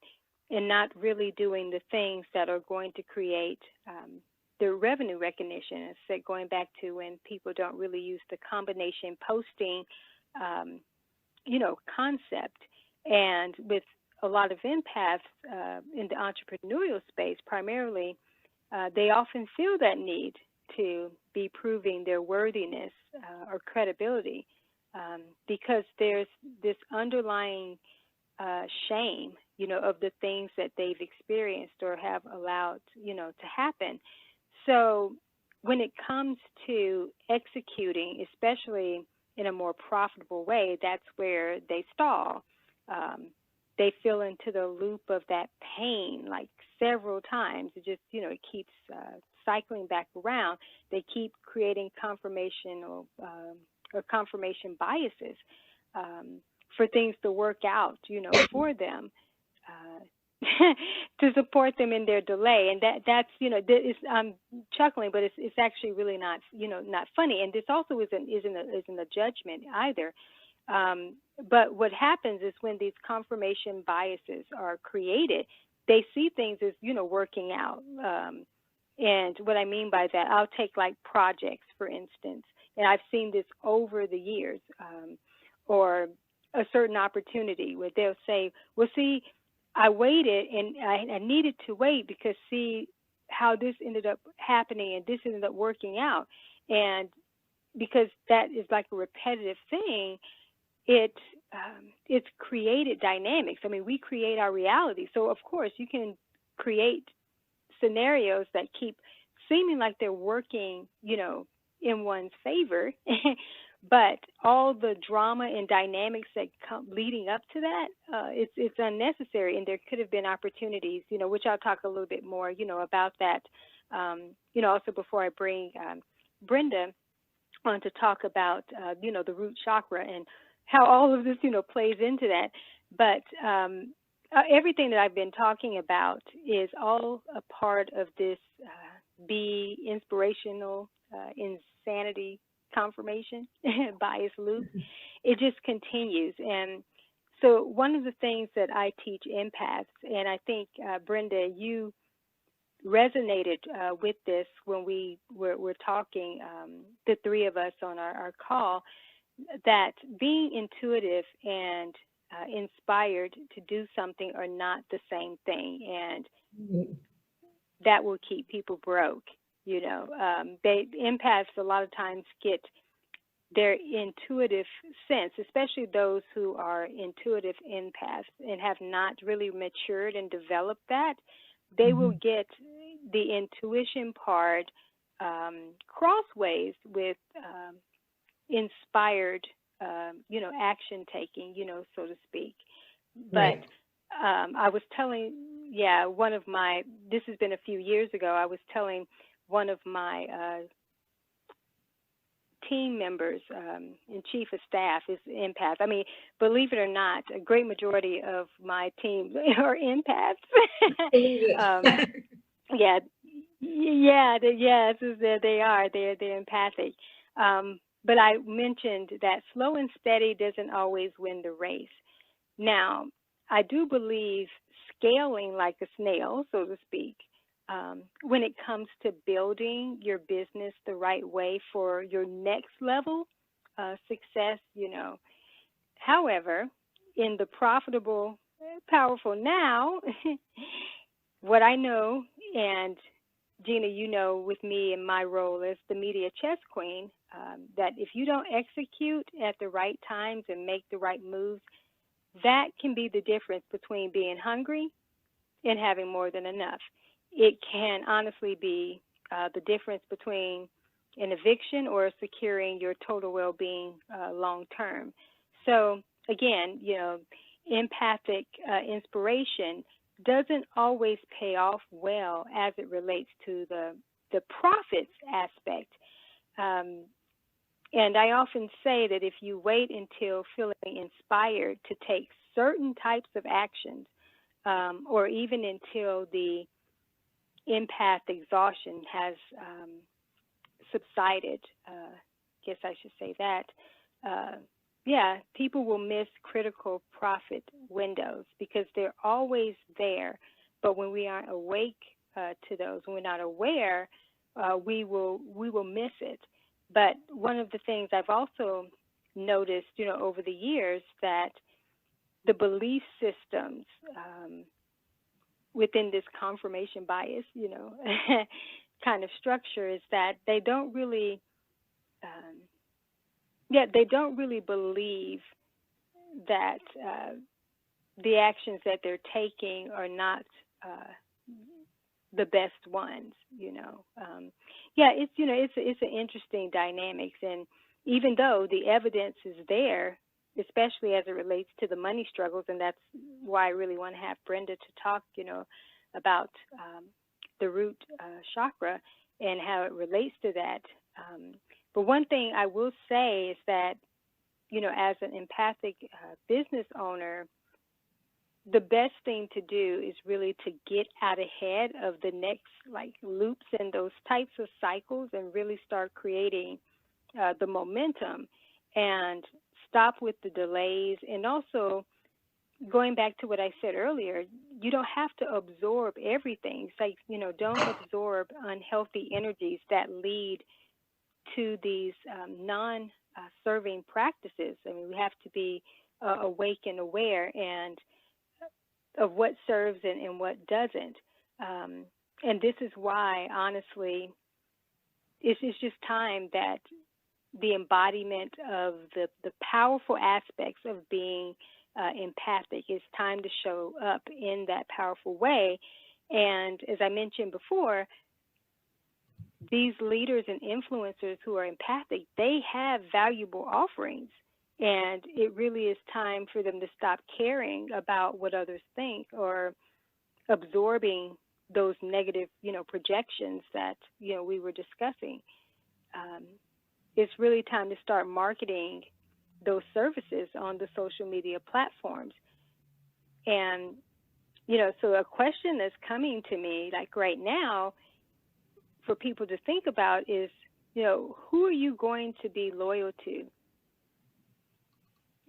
C: not really doing the things that are going to create the revenue recognition. So going back to when people don't really use the combination posting, concept. And with a lot of empaths in the entrepreneurial space, primarily, they often feel that need to be proving their worthiness or credibility because there's this underlying shame, of the things that they've experienced or have allowed, to happen. So when it comes to executing, especially in a more profitable way, that's where they stall. They fell into the loop of that pain like several times. It just, it keeps cycling back around. They keep creating confirmation or confirmation biases for things to work out, for them, to support them in their delay. And that's, I'm chuckling, but it's actually really not, not funny. And this also isn't a judgment either. But what happens is when these confirmation biases are created, they see things as, working out. And what I mean by that, I'll take like projects, for instance, and I've seen this over the years, or a certain opportunity where they'll say, well, see, I waited and I needed to wait because see how this ended up happening and this ended up working out. And because that is like a repetitive thing, it's created dynamics. I mean, we create our reality. So, of course, you can create scenarios that keep seeming like they're working, in one's favor, but all the drama and dynamics that come leading up to that, it's unnecessary. And there could have been opportunities, which I'll talk a little bit more, about that, also before I bring Brenda on to talk about, the root chakra and how all of this, plays into that. But everything that I've been talking about is all a part of this be inspirational insanity confirmation bias loop. It just continues. And so one of the things that I teach empaths, and I think, Brenda, you resonated with this when we were talking, the three of us on our call, that being intuitive and inspired to do something are not the same thing, and that will keep people broke. Empaths a lot of times get their intuitive sense, especially those who are intuitive empaths and have not really matured and developed that. They will get the intuition part crossways with inspired, action taking, so to speak. But I was telling, one of my, this has been a few years ago, I was telling one of my team members and chief of staff is empath. I mean, believe it or not, a great majority of my team are empaths. They are. They're empathic. But I mentioned that slow and steady doesn't always win the race. Now, I do believe scaling like a snail, so to speak, when it comes to building your business the right way for your next level success, However, in the profitable, powerful now, what I know, and Gina, with me in my role as the media chess queen, that if you don't execute at the right times and make the right moves, that can be the difference between being hungry and having more than enough. It can honestly be the difference between an eviction or securing your total well-being long term. So again, empathic inspiration doesn't always pay off well as it relates to the profits aspect. And I often say that if you wait until feeling inspired to take certain types of actions, or even until the empath exhaustion has subsided, guess I should say that, people will miss critical profit windows because they're always there. But when we aren't awake to those, when we're not aware, we will miss it. But one of the things I've also noticed, over the years, that the belief systems within this confirmation bias, kind of structure is that they don't really yeah, they don't really believe that the actions that they're taking are not the best ones, you know. Yeah, it's, you know, it's an interesting dynamics, and even though the evidence is there, especially as it relates to the money struggles, and that's why I really want to have Brenda to talk, you know, about the root chakra and how it relates to that. But one thing I will say is that, you know, as an empathic business owner, the best thing to do is really to get out ahead of the next like loops and those types of cycles and really start creating the momentum and stop with the delays. And also, going back to what I said earlier, you don't have to absorb everything. It's like, you know, don't absorb unhealthy energies that lead to these non-serving practices. I mean, we have to be awake and aware and of what serves and what doesn't. And this is why, honestly, it's just time that the embodiment of the powerful aspects of being empathic, it's time to show up in that powerful way. And as I mentioned before, these leaders and influencers who are empathic, they have valuable offerings. And it really is time for them to stop caring about what others think or absorbing those negative, you know, projections that, you know, we were discussing. It's really time to start marketing those services on the social media platforms. And, you know, so a question that's coming to me, like right now, for people to think about is, you know, who are you going to be loyal to?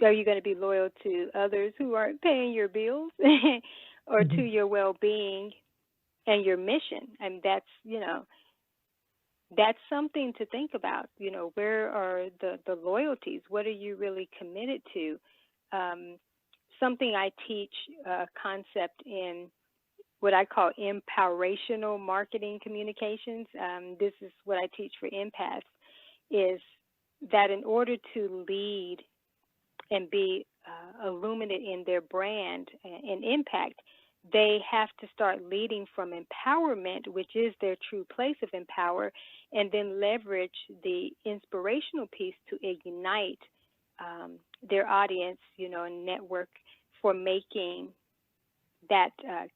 C: Are you going to be loyal to others who aren't paying your bills or to your well-being and your mission? And that's, you know, that's something to think about. You know, where are the loyalties? What are you really committed to? Something I teach a concept in what I call empowerational marketing communications. This is what I teach for empaths, is that in order to lead and be illuminate in their brand and impact, they have to start leading from empowerment, which is their true place of empower, and then leverage the inspirational piece to ignite their audience, you know, and network for making that,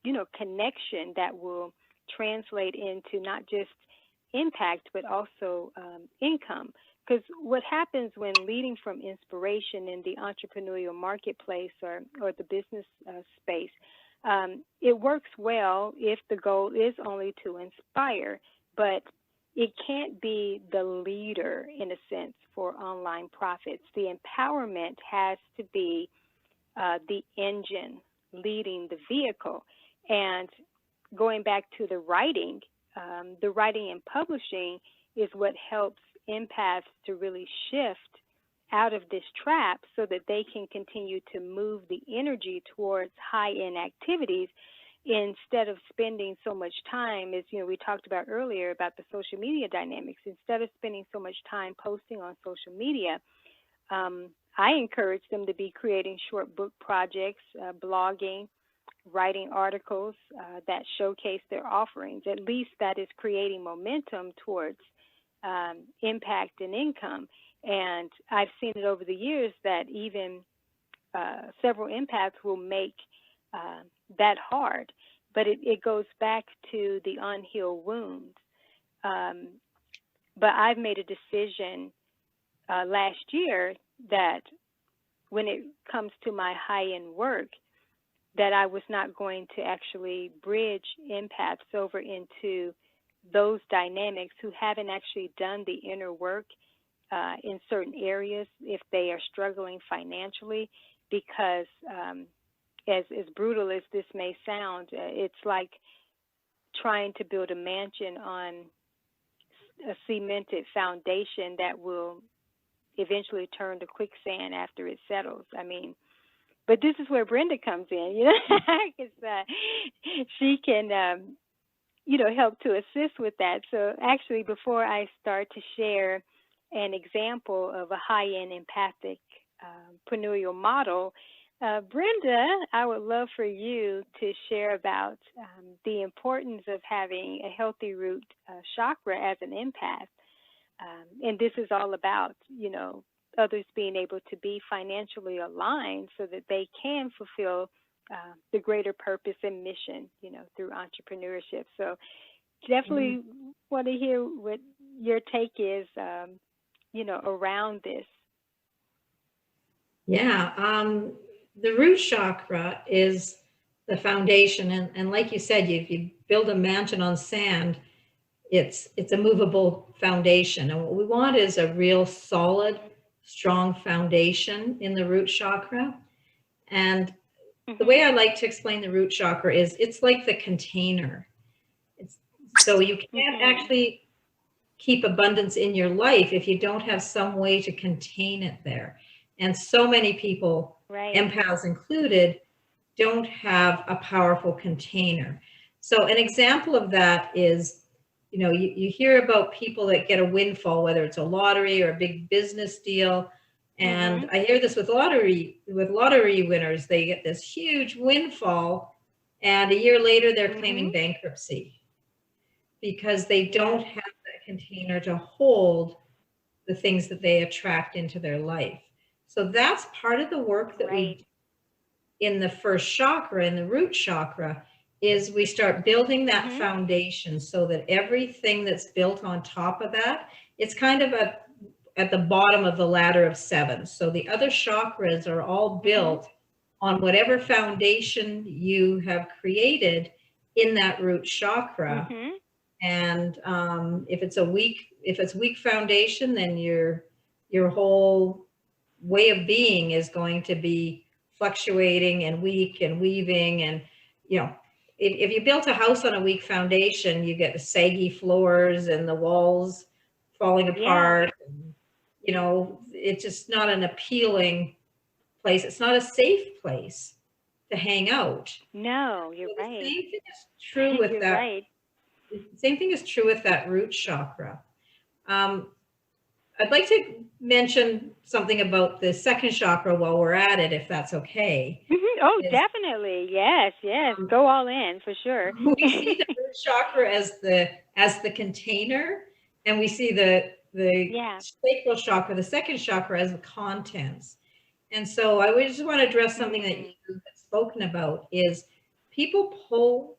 C: you know, connection that will translate into not just impact, but also income. Because what happens when leading from inspiration in the entrepreneurial marketplace or the business space, it works well if the goal is only to inspire, but it can't be the leader, in a sense, for online profits. The empowerment has to be the engine leading the vehicle. And going back to the writing and publishing is what helps empaths to really shift out of this trap so that they can continue to move the energy towards high-end activities instead of spending so much time, as you know, we talked about earlier about the social media dynamics. Instead of spending so much time posting on social media, I encourage them to be creating short book projects, blogging, writing articles that showcase their offerings. At least that is creating momentum towards impact and income. And I've seen it over the years that even several empaths will make that hard. But it goes back to the unhealed wounds. But I've made a decision last year that when it comes to my high-end work, that I was not going to actually bridge empaths over into those dynamics who haven't actually done the inner work in certain areas if they are struggling financially, because as brutal as this may sound, it's like trying to build a mansion on a cemented foundation that will eventually turn to quicksand after it settles. I mean, but this is where Brenda comes in, you know, because she can, you know, help to assist with that. So actually, before I start to share an example of a high-end empathic preneurial model. Brenda, I would love for you to share about the importance of having a healthy root chakra as an empath. And this is all about, you know, others being able to be financially aligned so that they can fulfill the greater purpose and mission, you know, through entrepreneurship. So definitely want to hear what your take is, you know, around this.
B: Yeah, the root chakra is the foundation, and like you said, if you build a mansion on sand, it's a movable foundation, and what we want is a real solid, strong foundation in the root chakra. And the way I like to explain the root chakra is it's like the container. So you can't actually keep abundance in your life if you don't have some way to contain it there. And so many people, empaths included, don't have a powerful container. So an example of that is, you know, you hear about people that get a windfall, whether it's a lottery or a big business deal. And I hear this with lottery winners. They get this huge windfall, and a year later they're claiming bankruptcy because they don't have that container to hold the things that they attract into their life. So that's part of the work that we do in the first chakra, in the root chakra, is we start building that foundation so that everything that's built on top of that, it's kind of at the bottom of the ladder of 7. So the other chakras are all built on whatever foundation you have created in that root chakra. And if it's weak foundation, then your whole way of being is going to be fluctuating and weak and weaving. And, you know, if you built a house on a weak foundation, you get the saggy floors and the walls falling apart. And, you know, it's just not an appealing place. It's not a safe place to hang out.
C: No, you're right.
B: The same thing is true with that. Same thing is true with that root chakra. I'd like to mention something about the second chakra while we're at it, if that's okay.
C: Oh, definitely. Yes. Go all in for sure.
B: We see the root chakra as the container, and we see the sacral chakra, the second chakra, as the contents. And so I just want to address something that you have spoken about is people pull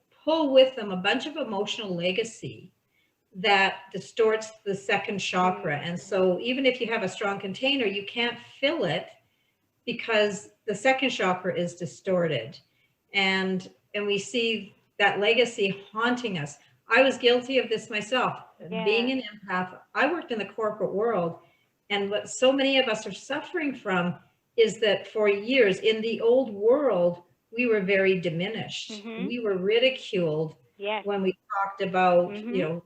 B: with them a bunch of emotional legacy that distorts the second chakra. And so even if you have a strong container, you can't fill it because the second chakra is distorted. And we see that legacy haunting us. I was guilty of this myself. Being an empath, I worked in the corporate world, and what so many of us are suffering from is that for years in the old world, we were very diminished. We were ridiculed when we talked about, you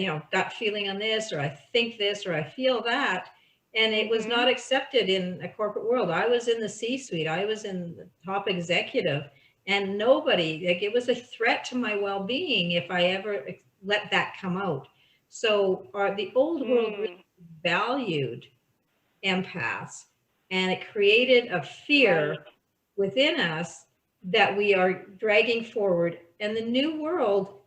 B: know, gut feeling on this, or I think this, or I feel that. And it was not accepted in a corporate world. I was in the C-suite. I was in the top executive, and nobody, like, it was a threat to my well-being if I ever let that come out. So the old world really valued empaths, and it created a fear within us that we are dragging forward. And the new world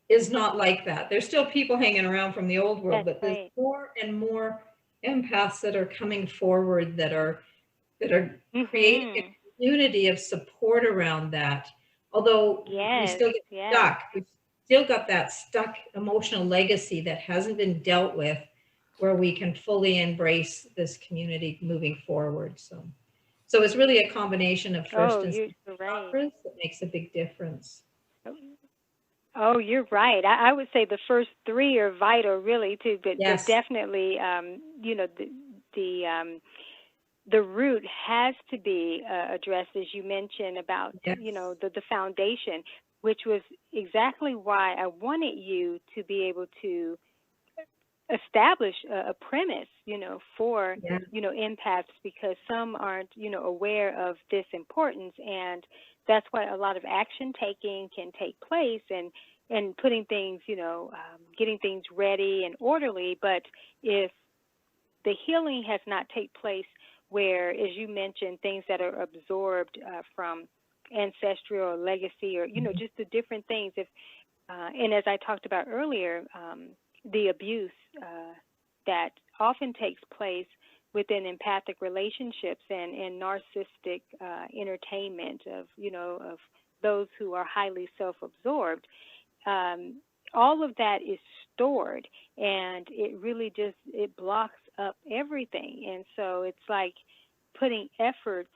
B: is not like that. There's still people hanging around from the old world, but there's more and more empaths that are coming forward that are creating a community of support around that. Although we still get stuck, we've still got that stuck emotional legacy that hasn't been dealt with, where we can fully embrace this community moving forward. So it's really a combination of first and second chakras that makes a big difference.
C: Oh, you're right. I would say the first 3 are vital, really, too. But definitely, you know, the root has to be addressed, as you mentioned about, you know, the foundation, which was exactly why I wanted you to be able to establish a premise, you know, for, you know, empaths, because some aren't, you know, aware of this importance. And that's why a lot of action taking can take place and putting things, you know, getting things ready and orderly. But if the healing has not taken place where, as you mentioned, things that are absorbed from ancestral or legacy, or just the different things. If and as I talked about earlier, the abuse that often takes place within empathic relationships and narcissistic entertainment of those who are highly self-absorbed. All of that is stored, and it really it blocks up everything. And so it's like putting efforts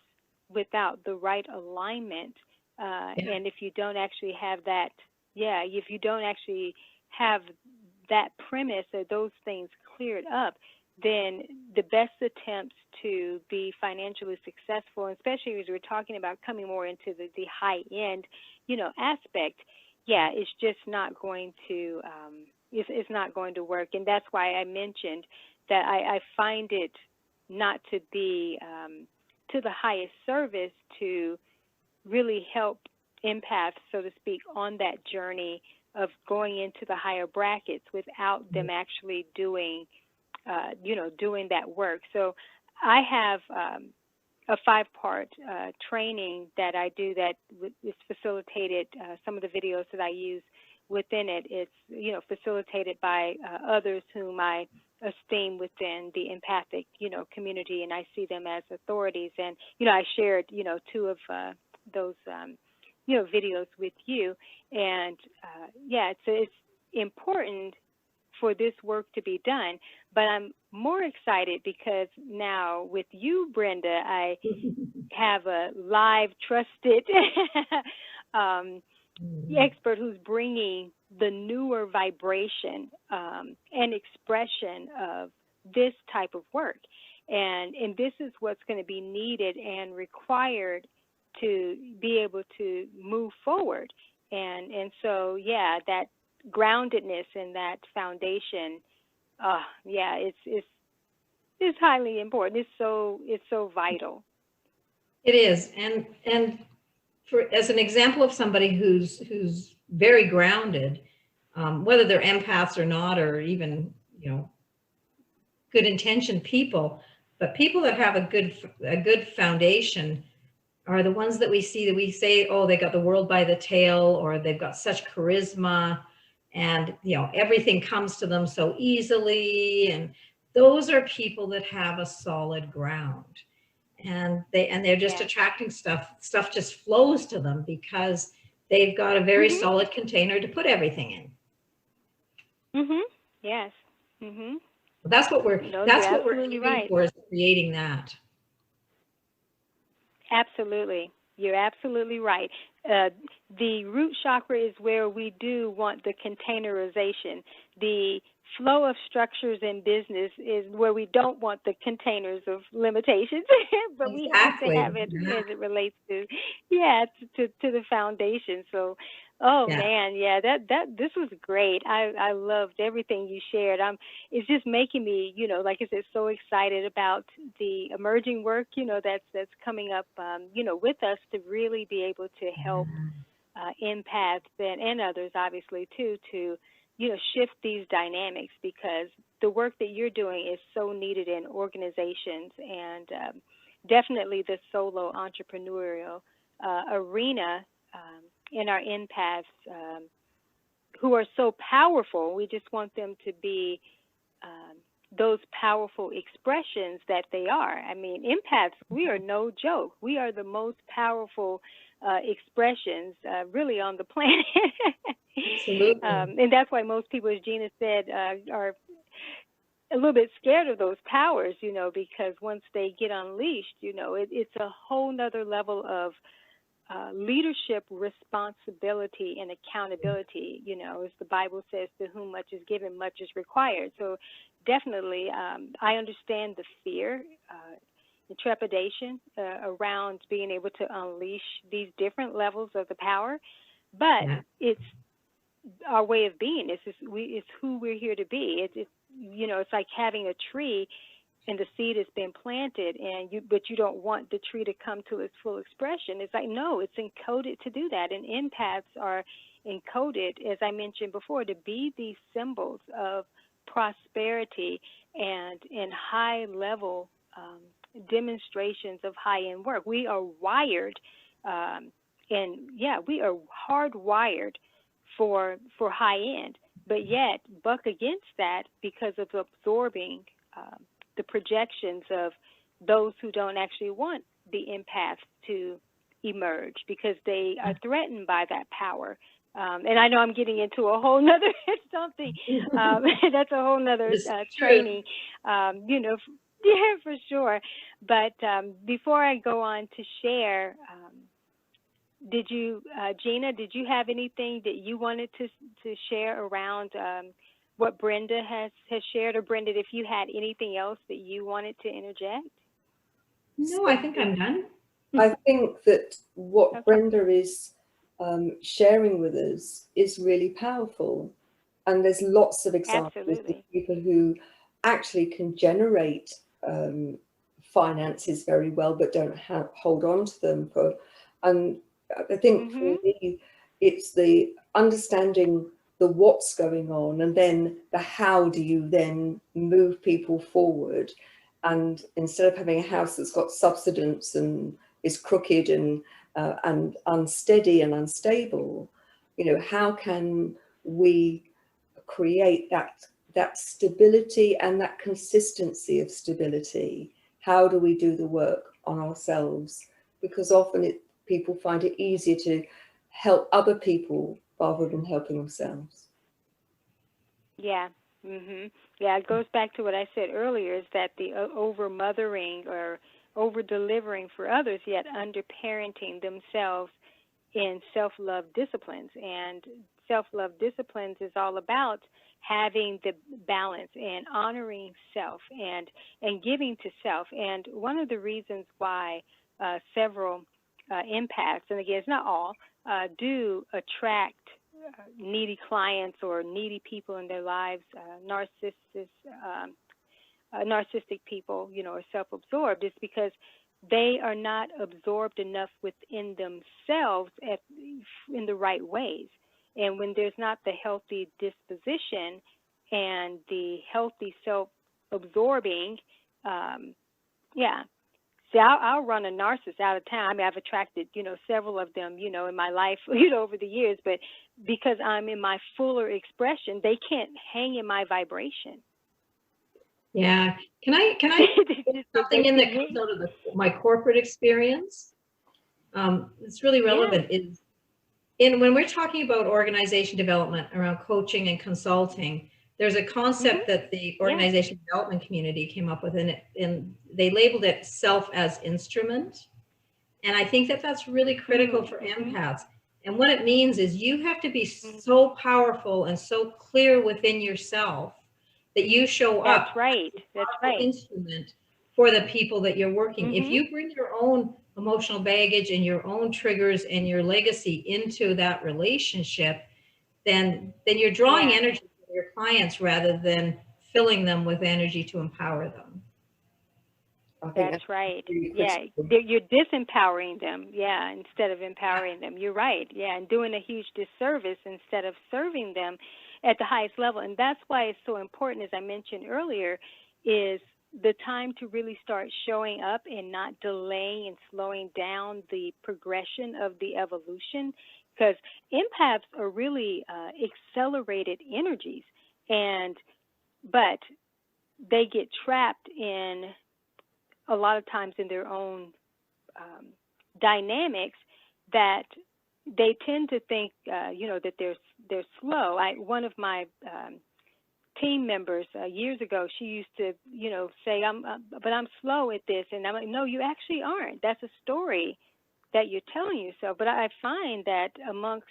C: without the right alignment. And if you don't actually have that, if you don't actually have that premise or those things cleared up, then the best attempts to be financially successful, especially as we're talking about coming more into the high-end, aspect, it's just not going to it's not going to work. And that's why I mentioned that I find it not to be to the highest service to really help empaths, so to speak, on that journey of going into the higher brackets without them actually doing doing that work. So I have a 5-part training that I do that is facilitated. Some of the videos that I use within it, it's facilitated by others whom I esteem within the empathic community, and I see them as authorities. And I shared 2 of those videos with you, and it's important for this work to be done. But I'm more excited because now with you, Brenda, I have a live, trusted expert who's bringing the newer vibration and expression of this type of work. And this is what's going to be needed and required to be able to move forward. And so, that groundedness and that foundation, it's highly important. It's so vital.
B: It is, and as an example of somebody who's very grounded, whether they're empaths or not, or even good intentioned people, but people that have a good foundation are the ones that we see, that we say, oh, they got the world by the tail, or they've got such charisma, and everything comes to them so easily. And those are people that have a solid ground, and they're just attracting stuff just flows to them because they've got a very solid container to put everything in.
C: Yes.
B: That's what we're aiming
C: right.
B: for, is creating that.
C: Absolutely. You're absolutely right. The root chakra is where we do want the containerization. The flow of structures in business is where we don't want the containers of limitations, but we have to have it as it relates to the foundation. So, man, this was great. I loved everything you shared. It's just making me, like I said, so excited about the emerging work, that's coming up, with us to really be able to help empaths and others, obviously, too, to shift these dynamics, because the work that you're doing is so needed in organizations, and definitely the solo entrepreneurial arena in our empaths who are so powerful. We just want them to be those powerful expressions that they are. I mean, empaths, we are no joke. We are the most powerful expressions really on the planet.
B: Absolutely.
C: And that's why most people, as Gina said, are a little bit scared of those powers, because once they get unleashed, it's a whole nother level of leadership responsibility and accountability. As the Bible says, to whom much is given, much is required. So definitely, I understand the fear, the trepidation around being able to unleash these different levels of the power, but it's our way of being. It's who we're here to be. It's like having a tree and the seed has been planted, but you don't want the tree to come to its full expression. It's like, no, it's encoded to do that. And empaths are encoded, as I mentioned before, to be these symbols of prosperity and in high level demonstrations of high-end work. We are wired, we are hardwired for high-end, but yet buck against that because of absorbing the projections of those who don't actually want the empath to emerge because they are threatened by that power. And I know I'm getting into a whole nother something. That's a whole nother training, yeah, for sure. But before I go on to share, did you, Gina, did you have anything that you wanted to share around what Brenda has shared? Or Brenda, if you had anything else that you wanted to interject?
B: No, I think I'm done.
A: I think that what Brenda is sharing with us is really powerful. And there's lots of examples of people who actually can generate finances very well, but don't hold on to them. And I think for me, it's the understanding the what's going on, and then the how do you then move people forward. And instead of having a house that's got subsidence and is crooked and unsteady and unstable, how can we create that stability and that consistency of stability? How do we do the work on ourselves? Because often people find it easier to help other people rather than helping themselves.
C: Yeah. Yeah, it goes back to what I said earlier, is that the over-mothering or over-delivering for others, yet under-parenting themselves in self-love disciplines. And self-love disciplines is all about having the balance and honoring self and giving to self. And one of the reasons why several empaths, and again, it's not all, do attract needy clients or needy people in their lives, narcissistic people, or self-absorbed, is because they are not absorbed enough within themselves in the right ways. And when there's not the healthy disposition and the healthy self-absorbing, See, I'll run a narcissist out of town. I mean, I've attracted, several of them, in my life, over the years. But because I'm in my fuller expression, they can't hang in my vibration.
B: Yeah. Can I something in that comes out of my corporate experience? It's really relevant. When we're talking about organization development around coaching and consulting, there's a concept that the organization development community came up with, and they labeled it self as instrument. And I think that that's really critical for empaths. And what it means is you have to be so powerful and so clear within yourself that you show up.
C: That's right. That's right.
B: Instrument for the people that you're working. If you bring your own emotional baggage and your own triggers and your legacy into that relationship, then you're drawing energy from your clients rather than filling them with energy to empower them.
C: That's right. You're disempowering them, instead of empowering them. You're right, and doing a huge disservice instead of serving them at the highest level. And that's why it's so important, as I mentioned earlier, is the time to really start showing up and not delaying and slowing down the progression of the evolution, because empaths are really accelerated energies, but they get trapped in a lot of times in their own dynamics that they tend to think, that they're slow. One of my team members years ago, she used to, say, but I'm slow at this, and I'm like, no, you actually aren't. That's a story that you're telling yourself. But I find that amongst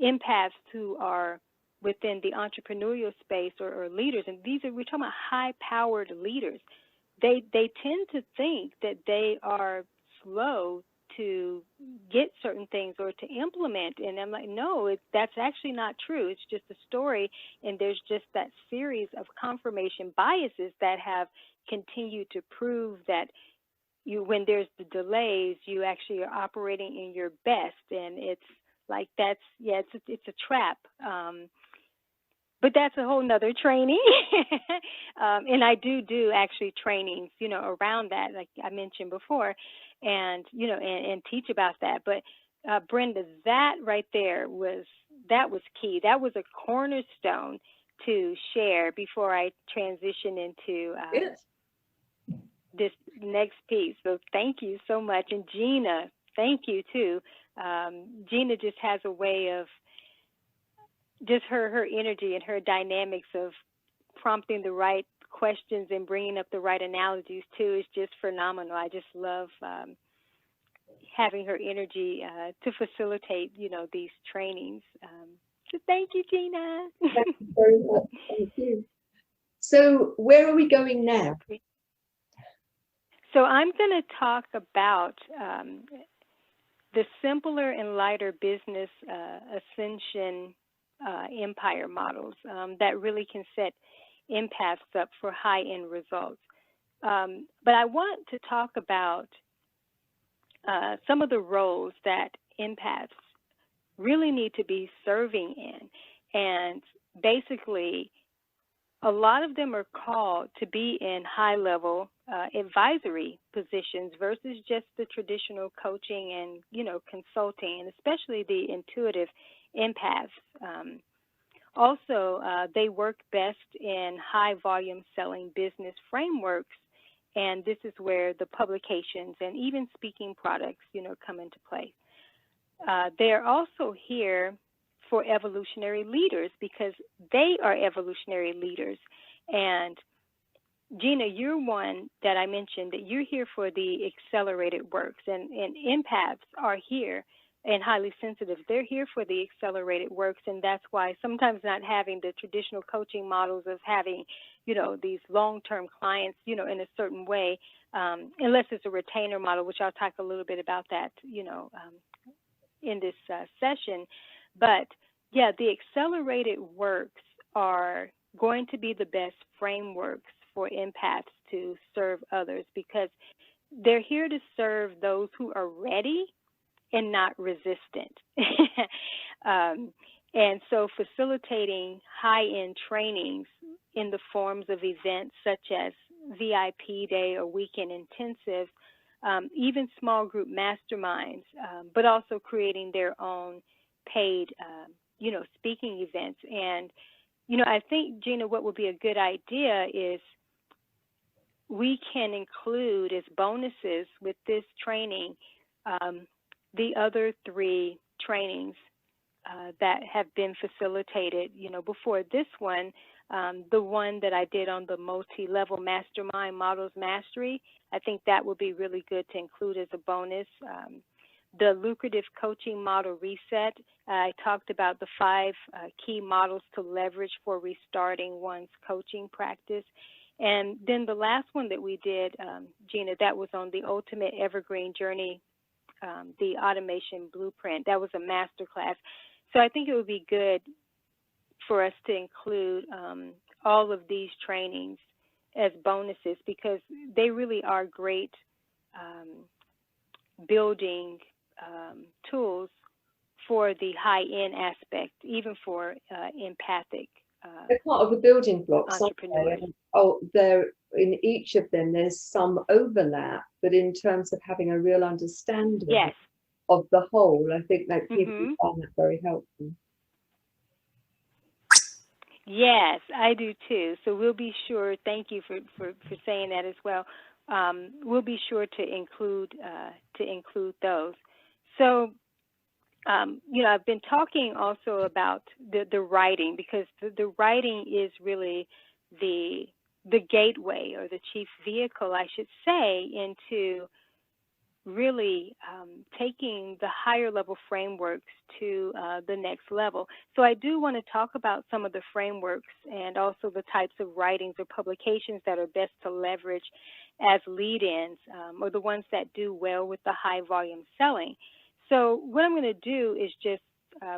C: empaths who are within the entrepreneurial space or leaders, and we're talking about high-powered leaders, they tend to think that they are slow to get certain things or to implement. And I'm like, no, that's actually not true. It's just a story, and there's just that series of confirmation biases that have continued to prove that when there's the delays, you actually are operating in your best. And it's like it's a trap. but that's a whole nother training. And I do actually trainings, around that, like I mentioned before, and, and teach about that. But Brenda, that right there was key. That was a cornerstone to share before I transition into this next piece. So thank you so much. And Gina, thank you too. Gina just has a way of just her energy and her dynamics of prompting the right questions and bringing up the right analogies too is just phenomenal. I just love having her energy to facilitate, these trainings. So thank you, Gina.
A: Thank you very much. Thank you. So where are we going now?
C: So I'm going to talk about the simpler and lighter business ascension empire models that really can set empaths up for high-end results. But I want to talk about some of the roles that empaths really need to be serving in. And basically, a lot of them are called to be in high-level advisory positions versus just the traditional coaching and, consulting, and especially the intuitive empaths. Also, they work best in high-volume selling business frameworks, and this is where the publications and even speaking products, come into play. They're also here for evolutionary leaders because they are evolutionary leaders. And Gina, you're one that I mentioned that you're here for the accelerated works, and empaths are here and highly sensitive. They're here for the accelerated works, and that's why sometimes not having the traditional coaching models of having, these long-term clients, in a certain way, unless it's a retainer model, which I'll talk a little bit about that, in this session. But yeah, the accelerated works are going to be the best frameworks for empaths to serve others because they're here to serve those who are ready and not resistant. And so facilitating high-end trainings in the forms of events such as VIP day or weekend intensive, even small group masterminds, but also creating their own paid, speaking events. And, I think, Gina, what would be a good idea is we can include as bonuses with this training the other 3 trainings that have been facilitated, before this one, the one that I did on the multi-level mastermind models mastery. I think that would be really good to include as a bonus. The lucrative coaching model reset, I talked about the 5 key models to leverage for restarting one's coaching practice. And then the last one that we did, Gina, that was on the ultimate evergreen journey, the automation blueprint. That was a master class. So I think it would be good for us to include all of these trainings as bonuses because they really are great building tools for the high-end aspect, even for empathic
A: They're part of the building blocks,
C: entrepreneurs.
A: There in each of them there's some overlap, but in terms of having a real understanding of the whole, I think that people find that very helpful. Yes, I do too. So we'll be sure, thank you for saying that as well. We'll be sure to include those. So, I've been talking also about the writing because the writing is really the gateway or the chief vehicle, I should say, into really taking the higher level frameworks to the next level. So I do want to talk about some of the frameworks and also the types of writings or publications that are best to leverage as lead-ins or the ones that do well with the high volume selling. So what I'm going to do is just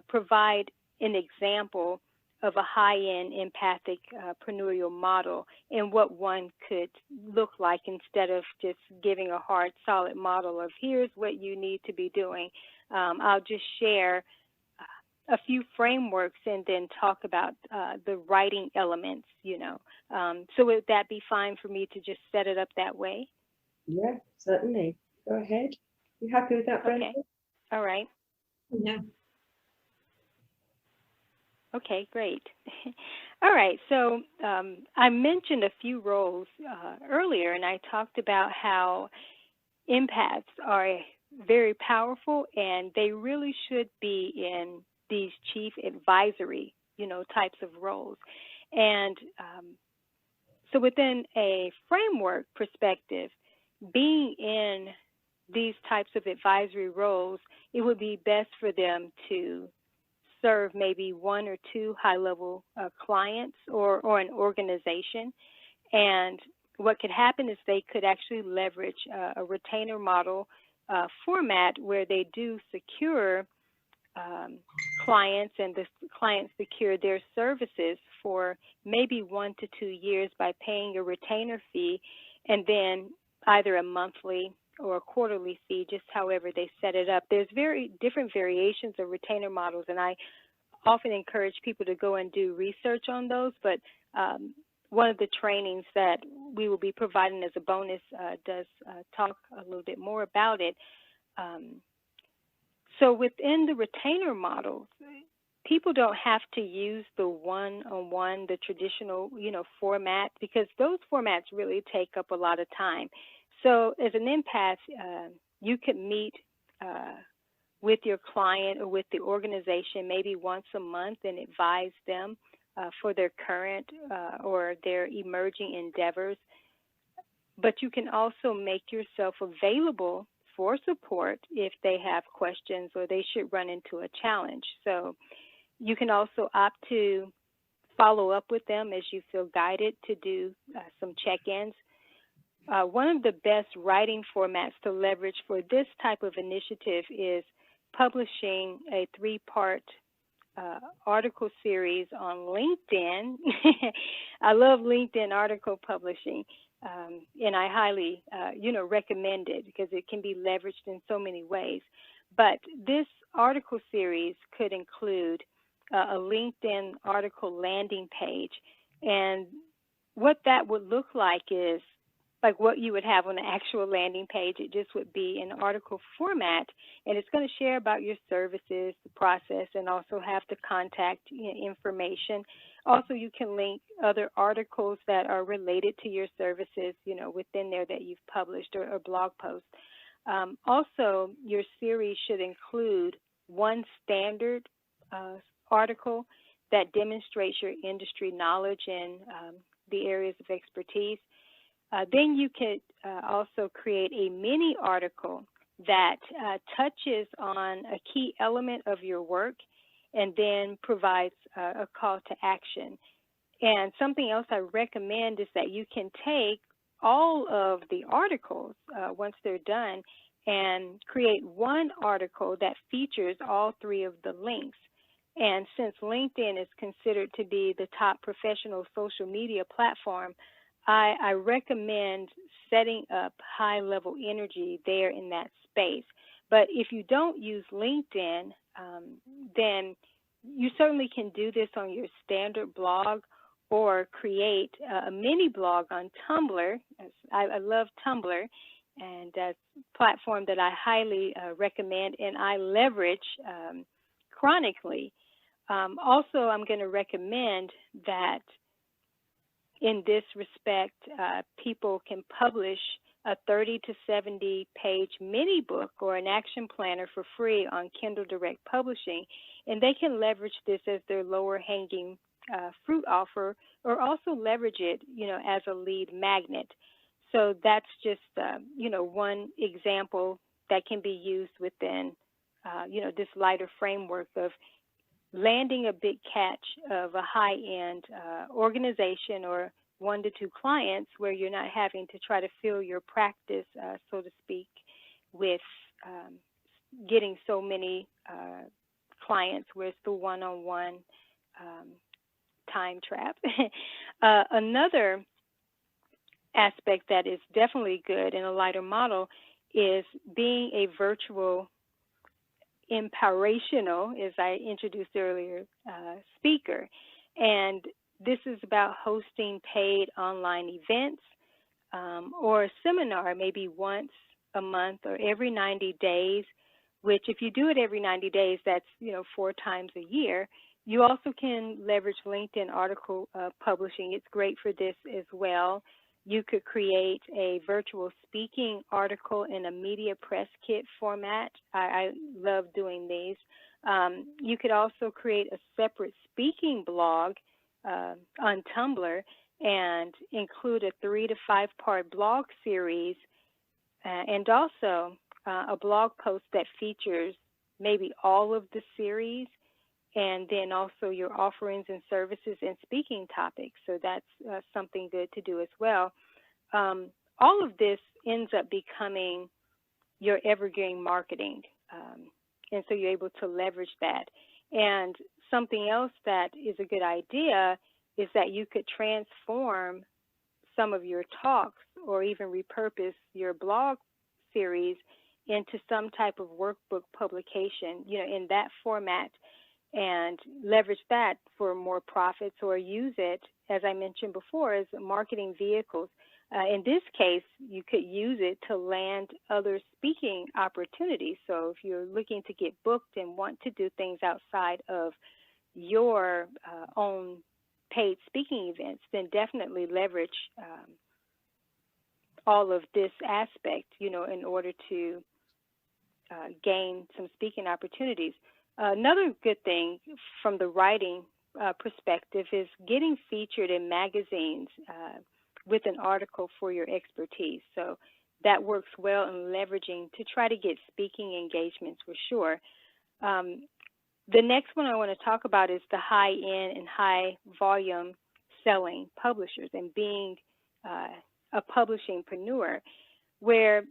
A: provide an example of a high-end empathic preneurial model and what one could look like instead of just giving a hard, solid model of here's what you need to be doing. I'll just share
C: a few frameworks and then talk about the writing elements, So would that be fine for me to just set it up that way?
A: Yeah, certainly. Go ahead. You happy with that, Brenda?
C: Okay. All right.
B: Yeah.
C: Okay, great. All right, so I mentioned a few roles earlier, and I talked about how empaths are very powerful, and they really should be in these chief advisory, types of roles. And so within a framework perspective, being in these types of advisory roles, it would be best for them to serve maybe one or two high-level clients or an organization. And what could happen is they could actually leverage a retainer model format where they do secure clients, and the clients secure their services for maybe 1 to 2 years by paying a retainer fee, and then either a monthly or a quarterly fee, just however they set it up. There's very different variations of retainer models, and I often encourage people to go and do research on those, but one of the trainings that we will be providing as a bonus does talk a little bit more about it. So within the retainer models, people don't have to use the one-on-one, the traditional, format, because those formats really take up a lot of time. So as an empath, you could meet with your client or with the organization maybe once a month and advise them for their current or their emerging endeavors. But you can also make yourself available for support if they have questions or they should run into a challenge. So you can also opt to follow up with them as you feel guided to do some check-ins. One of the best writing formats to leverage for this type of initiative is publishing a 3-part article series on LinkedIn. I love LinkedIn article publishing, and I highly, recommend it because it can be leveraged in so many ways. But this article series could include a LinkedIn article landing page, and what that would look like is like what you would have on the actual landing page. It just would be in article format, and it's going to share about your services, the process, and also have the contact information. Also, you can link other articles that are related to your services, within there that you've published or blog posts. Also, your series should include one standard article that demonstrates your industry knowledge in the areas of expertise. Then you could also create a mini article that touches on a key element of your work and then provides a call to action. And something else I recommend is that you can take all of the articles once they're done and create one article that features all 3 of the links. And since LinkedIn is considered to be the top professional social media platform, I recommend setting up high-level energy there in that space. But if you don't use LinkedIn, then you certainly can do this on your standard blog or create a mini blog on Tumblr. I love Tumblr, and that's a platform that I highly recommend and I leverage chronically. Also, I'm going to recommend that in this respect, people can publish a 30 to 70 page mini book or an action planner for free on Kindle Direct Publishing, and they can leverage this as their lower hanging fruit offer, or also leverage it, as a lead magnet. So that's just, one example that can be used within, this lighter framework of landing a big catch of a high-end organization or 1 to 2 clients where you're not having to try to fill your practice, so to speak, with getting so many clients where it's the one-on-one time trap. Another aspect that is definitely good in a lighter model is being a virtual inspirational, as I introduced earlier, speaker. And this is about hosting paid online events or a seminar maybe once a month or every 90 days, which if you do it every 90 days, that's 4 times a year. You also can leverage LinkedIn article publishing. It's great for this as well. You could create a virtual speaking article in a media press kit format. I love doing these. You could also create a separate speaking blog on Tumblr and include a 3 to 5 part blog series and also a blog post that features maybe all of the series and then also your offerings and services and speaking topics. So that's something good to do as well. All of this ends up becoming your evergreen marketing, and so you're able to leverage that. And something else that is a good idea is that you could transform some of your talks or even repurpose your blog series into some type of workbook publication, in that format, and leverage that for more profits, or use it, as I mentioned before, as marketing vehicles. In this case, you could use it to land other speaking opportunities. So if you're looking to get booked and want to do things outside of your own paid speaking events, then definitely leverage all of this aspect, in order to gain some speaking opportunities. Another good thing from the writing perspective is getting featured in magazines with an article for your expertise. So that works well in leveraging to try to get speaking engagements for sure. The next one I want to talk about is the high-end and high-volume selling publishers and being a publishing-preneur, where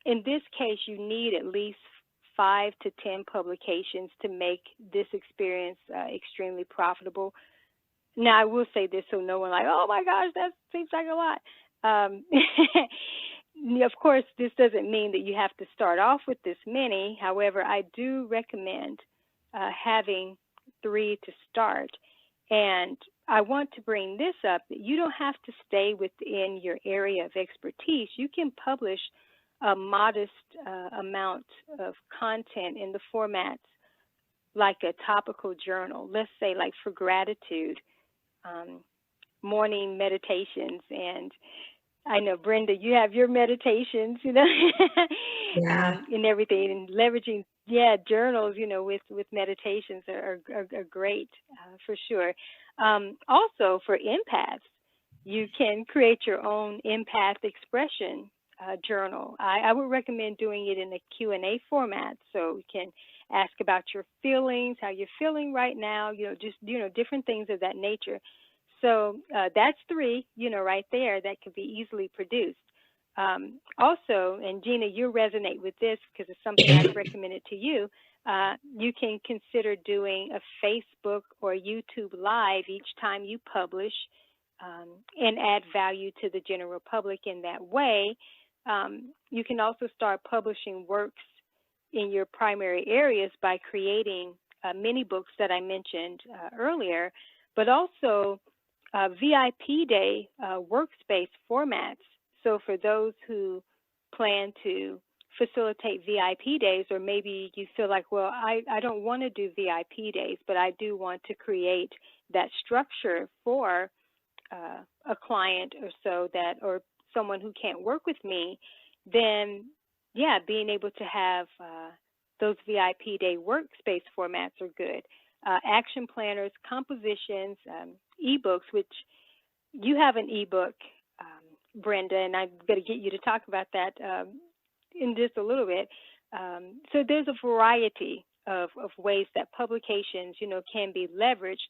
C: in this case you need at least 5 to 10 publications to make this experience extremely profitable. Now, I will say this so no one like, oh my gosh, that seems like a lot. Of course, this doesn't mean that you have to start off with this many. However, I do recommend having 3 to start. And I want to bring this up, that you don't have to stay within your area of expertise. You can publish a modest amount of content in the formats like a topical journal, let's say like for gratitude, morning meditations. And I know, Brenda, you have your meditations,
A: Yeah.
C: and everything, and leveraging, journals, with meditations are great for sure. Also for empaths, you can create your own empath expression journal. I would recommend doing it in a Q&A format, so you can ask about your feelings, how you're feeling right now, just different things of that nature. So that's 3, right there that could be easily produced. Also, and Gina, you resonate with this because it's something I've recommended to you. You can consider doing a Facebook or YouTube Live each time you publish and add value to the general public in that way. You can also start publishing works in your primary areas by creating mini books that I mentioned earlier, but also VIP day workspace formats. So for those who plan to facilitate VIP days, or maybe you feel like, well, I don't want to do VIP days, but I do want to create that structure for a client or so, that, or someone who can't work with me, then being able to have those VIP day workspace formats are good. Action planners, compositions, ebooks, which you have an ebook, Brenda, and I'm going to get you to talk about that in just a little bit. So there's a variety of ways that publications, can be leveraged.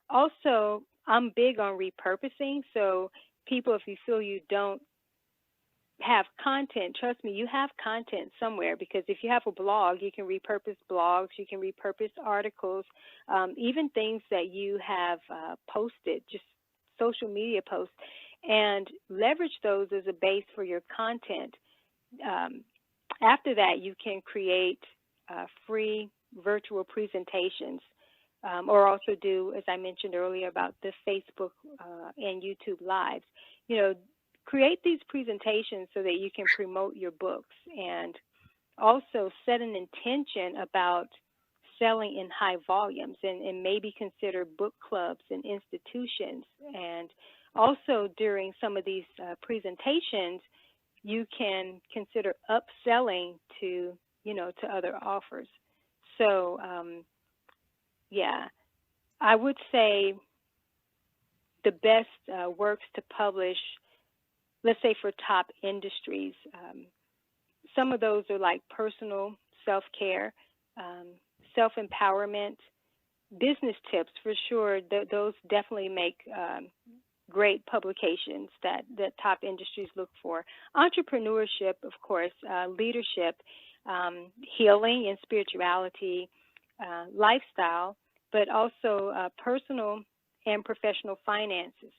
C: Also, I'm big on repurposing. So people, if you feel you don't have content, trust me, you have content somewhere, because if you have a blog, you can repurpose blogs, you can repurpose articles, even things that you have posted, just social media posts, and leverage those as a base for your content. After that, you can create free virtual presentations, or also do, as I mentioned earlier, about the Facebook and YouTube Lives. You know, create these presentations so that you can promote your books, and also set an intention about selling in high volumes, and maybe consider book clubs and institutions. And also during some of these presentations, you can consider upselling to, you know, to other offers. So, yeah, I would say the best works to publish, let's say for top industries, some of those are like personal self-care, self-empowerment, business tips for sure. Those definitely make great publications that top industries look for. Entrepreneurship, of course, leadership, healing and spirituality, lifestyle, but also personal and professional finances.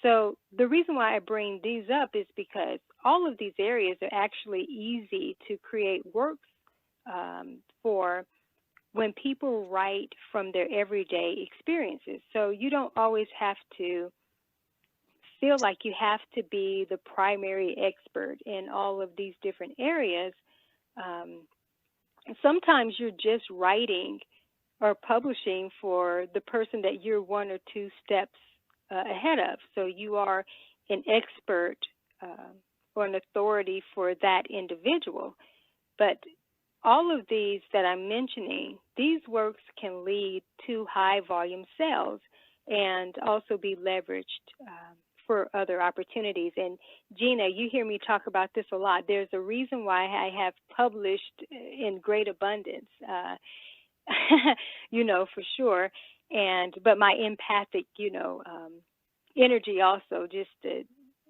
C: So the reason why I bring these up is because all of these areas are actually easy to create works for when people write from their everyday experiences. So you don't always have to feel like you have to be the primary expert in all of these different areas. Sometimes you're just writing or publishing for the person that you're one or two steps ahead of. So you are an expert or an authority for that individual. But all of these that I'm mentioning, these works can lead to high volume sales and also be leveraged for other opportunities. And Gina, you hear me talk about this a lot. There's a reason why I have published in great abundance, you know, for sure. But my empathic, you know, energy also just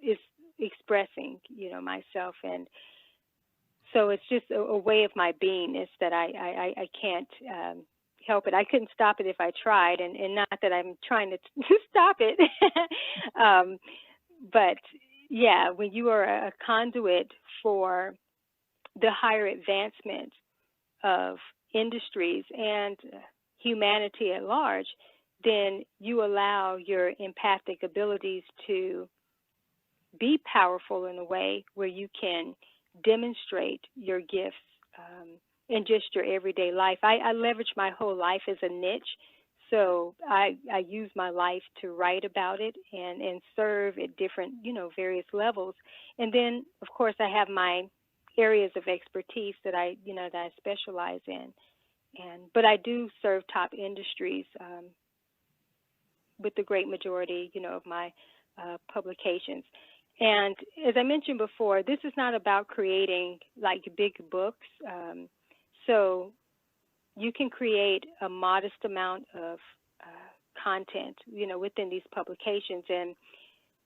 C: is expressing, you know, myself. And so it's just a way of my beingness that I can't help it. I couldn't stop it if I tried, and not that I'm trying to stop it. But yeah, when you are a conduit for the higher advancement of industries and humanity at large, then you allow your empathic abilities to be powerful in a way where you can demonstrate your gifts in just your everyday life. I leverage my whole life as a niche, so I use my life to write about it and serve at different, you know, various levels. And then, of course, I have my areas of expertise that I specialize in. But I do serve top industries with the great majority, you know, of my publications. And as I mentioned before, this is not about creating like big books. So you can create a modest amount of content, you know, within these publications. And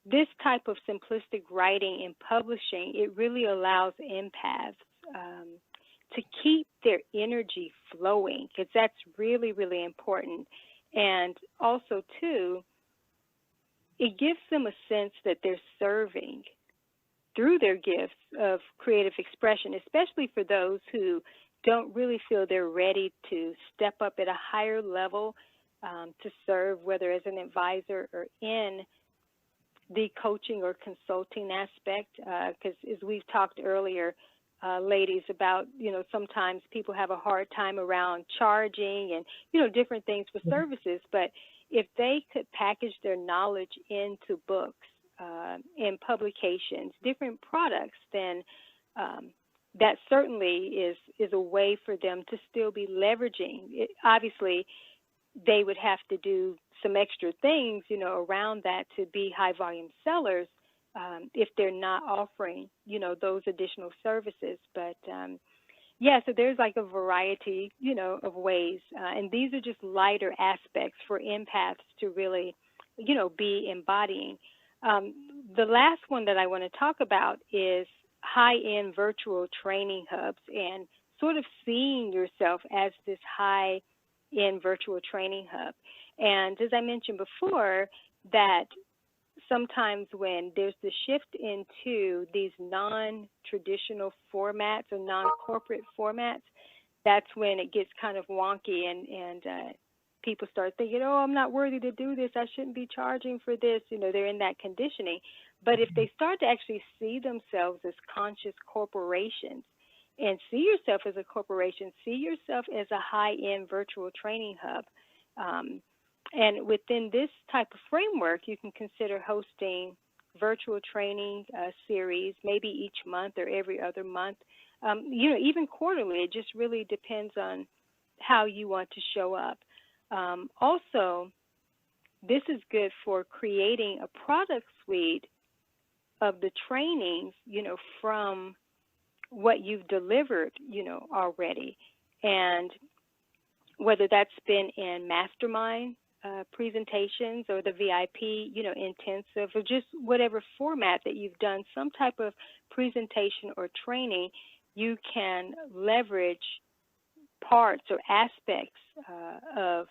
C: this type of simplistic writing and publishing, it really allows empaths to keep their energy flowing, because that's really, really important. And also, too, it gives them a sense that they're serving through their gifts of creative expression, especially for those who don't really feel they're ready to step up at a higher level to serve, whether as an advisor or in the coaching or consulting aspect. Because as we've talked earlier, ladies, about, you know, sometimes people have a hard time around charging and, you know, different things for services. But if they could package their knowledge into books and publications, different products, then that certainly is a way for them to still be leveraging it. Obviously, they would have to do some extra things, you know, around that to be high volume sellers if they're not offering, you know, those additional services. But yeah, so there's like a variety, you know, of ways. And these are just lighter aspects for empaths to really, you know, be embodying. The last one that I want to talk about is high-end virtual training hubs and sort of seeing yourself as this high-end virtual training hub. And as I mentioned before, that sometimes when there's the shift into these non-traditional formats or non-corporate formats, that's when it gets kind of wonky, and people start thinking, oh, I'm not worthy to do this. I shouldn't be charging for this. You know, they're in that conditioning. But if they start to actually see themselves as conscious corporations and see yourself as a corporation, see yourself as a high-end virtual training hub, and within this type of framework, you can consider hosting virtual training series, maybe each month or every other month, you know, even quarterly. It just really depends on how you want to show up. Also, this is good for creating a product suite of the trainings, you know, from what you've delivered, you know, already. And whether that's been in mastermind presentations or the VIP, you know, intensive, or just whatever format that you've done, some type of presentation or training, you can leverage parts or aspects of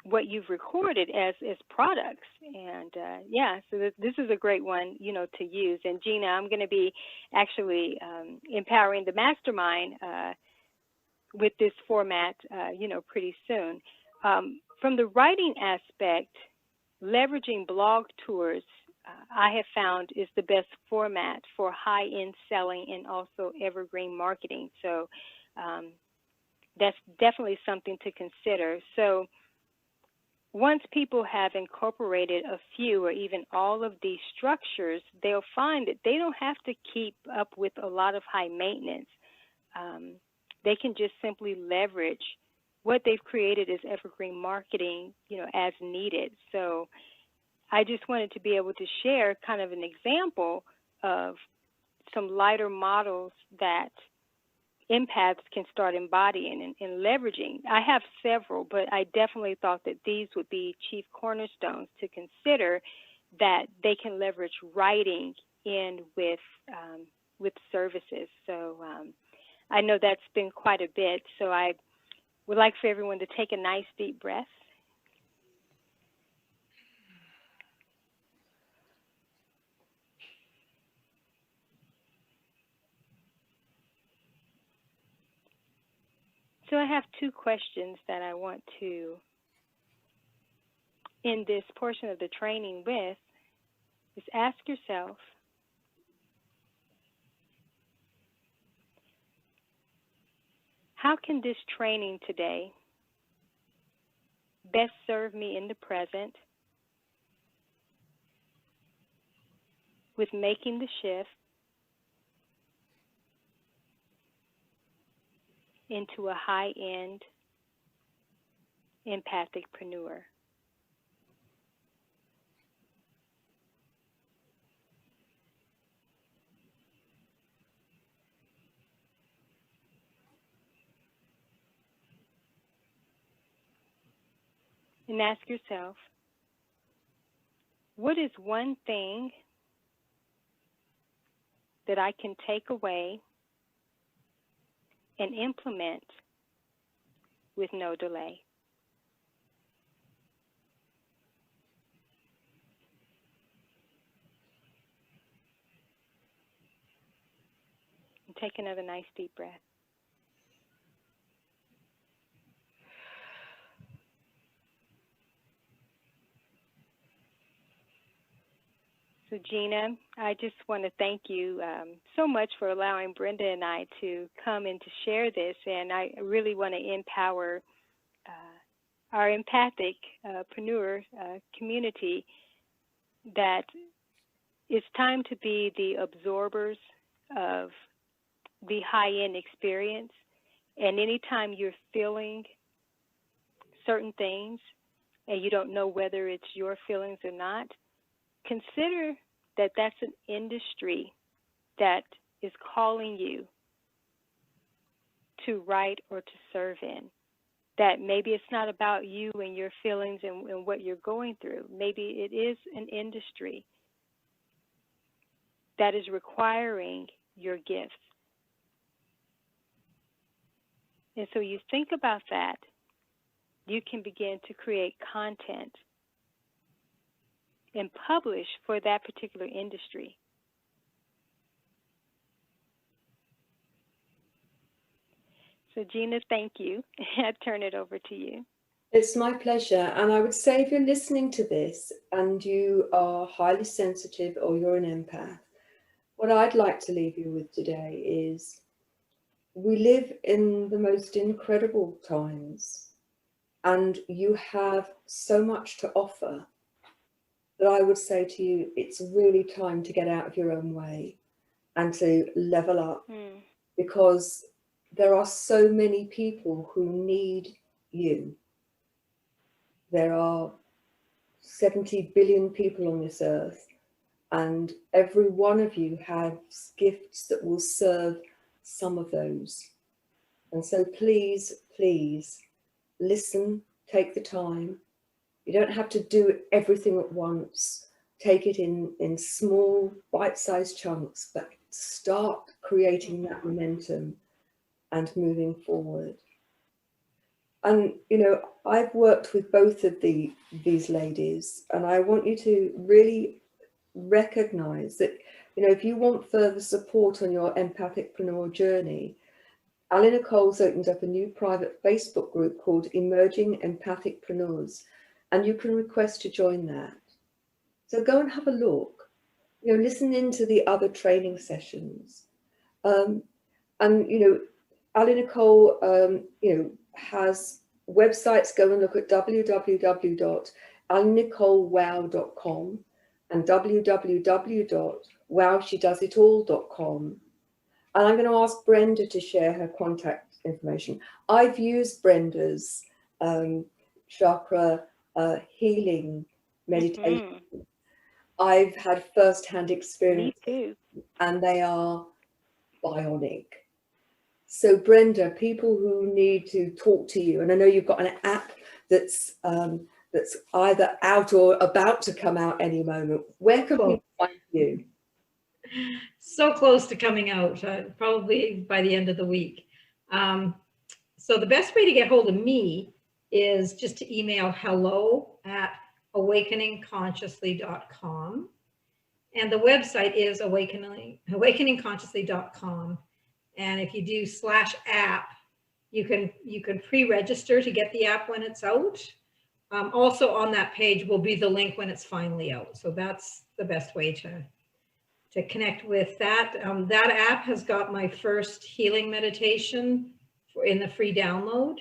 C: what you've recorded as products. And yeah, so this is a great one, you know, to use. And Gina, I'm going to be actually empowering the mastermind with this format, you know, pretty soon. From the writing aspect, leveraging blog tours, I have found is the best format for high-end selling and also evergreen marketing. So that's definitely something to consider. So once people have incorporated a few or even all of these structures, they'll find that they don't have to keep up with a lot of high maintenance. They can just simply leverage what they've created as evergreen marketing, you know, as needed. So I just wanted to be able to share kind of an example of some lighter models that empaths can start embodying and leveraging. I have several, but I definitely thought that these would be chief cornerstones to consider, that they can leverage writing in with services. So I know that's been quite a bit, so I would like for everyone to take a nice deep breath. So I have two questions that I want to end this portion of the training with. Is ask yourself, how can this training today best serve me in the present with making the shift into a high-end empathic-preneur? And ask yourself, what is one thing that I can take away and implement with no delay? And take another nice deep breath. So Gina, I just want to thank you so much for allowing Brenda and I to come and to share this. And I really want to empower our empathic-preneur community that it's time to be the absorbers of the high-end experience. And anytime you're feeling certain things and you don't know whether it's your feelings or not, consider that that's an industry that is calling you to write or to serve in. That maybe it's not about you and your feelings and what you're going through. Maybe it is an industry that is requiring your gifts. And so you think about that, you can begin to create content and publish for that particular industry. So Gina, thank you. I turn it over to you.
A: It's my pleasure. And I would say if you're listening to this and you are highly sensitive or you're an empath, what I'd like to leave you with today is we live in the most incredible times and you have so much to offer that I would say to you, it's really time to get out of your own way and to level up because there are so many people who need you. There are 70 billion people on this earth, and every one of you has gifts that will serve some of those. And so please, please listen, take the time. You don't have to do everything at once. Take it in small, bite-sized chunks, but start creating that momentum and moving forward. And, you know, I've worked with both of these ladies, and I want you to really recognize that, you know, if you want further support on your Empathic-preneur journey, AliNICOLE's opened up a new private Facebook group called Emerging Empathic-preneurs, and you can request to join that. So go and have a look, you know, listen into the other training sessions. And, you know, AliNICOLE, you know, has websites. Go and look at www.alinicolewow.com and www.wowshedoesitall.com. And I'm going to ask Brenda to share her contact information. I've used Brenda's chakra healing meditation. I've had first-hand experience.
C: Me too.
A: And they are bionic. So Brenda, people who need to talk to you, and I know you've got an app that's either out or about to come out any moment. Where can we find you?
B: So close to coming out, probably by the end of the week. So the best way to get hold of me is just to email hello@awakeningconsciously.com. And the website is awakeningconsciously.com. And if you do /app, you can pre-register to get the app when it's out. Also on that page will be the link when it's finally out. So that's the best way to connect with that. That app has got my first healing meditation in the free download.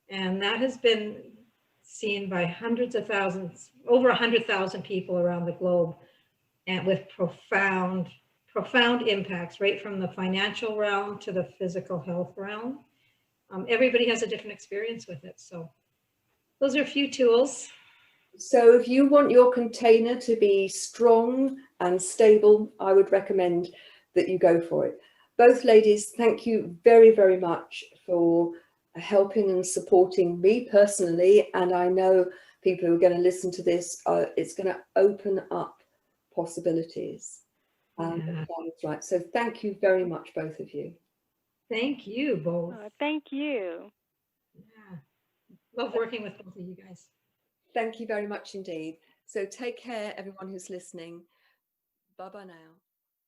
B: And that has been seen by hundreds of thousands, over 100,000 people around the globe, and with profound impacts, right from the financial realm to the physical health realm. Everybody has a different experience with it. So those are a few tools.
A: So if you want your container to be strong and stable, I would recommend that you go for it. Both ladies, thank you very, very much for helping and supporting me personally. And I know people who are going to listen to this, it's going to open up possibilities. Right. So thank you very much, both of you.
B: Thank you both.
C: Thank you.
B: Yeah. Love working with both of you guys.
A: Thank you very much indeed. So take care, everyone who's listening. Bye-bye now.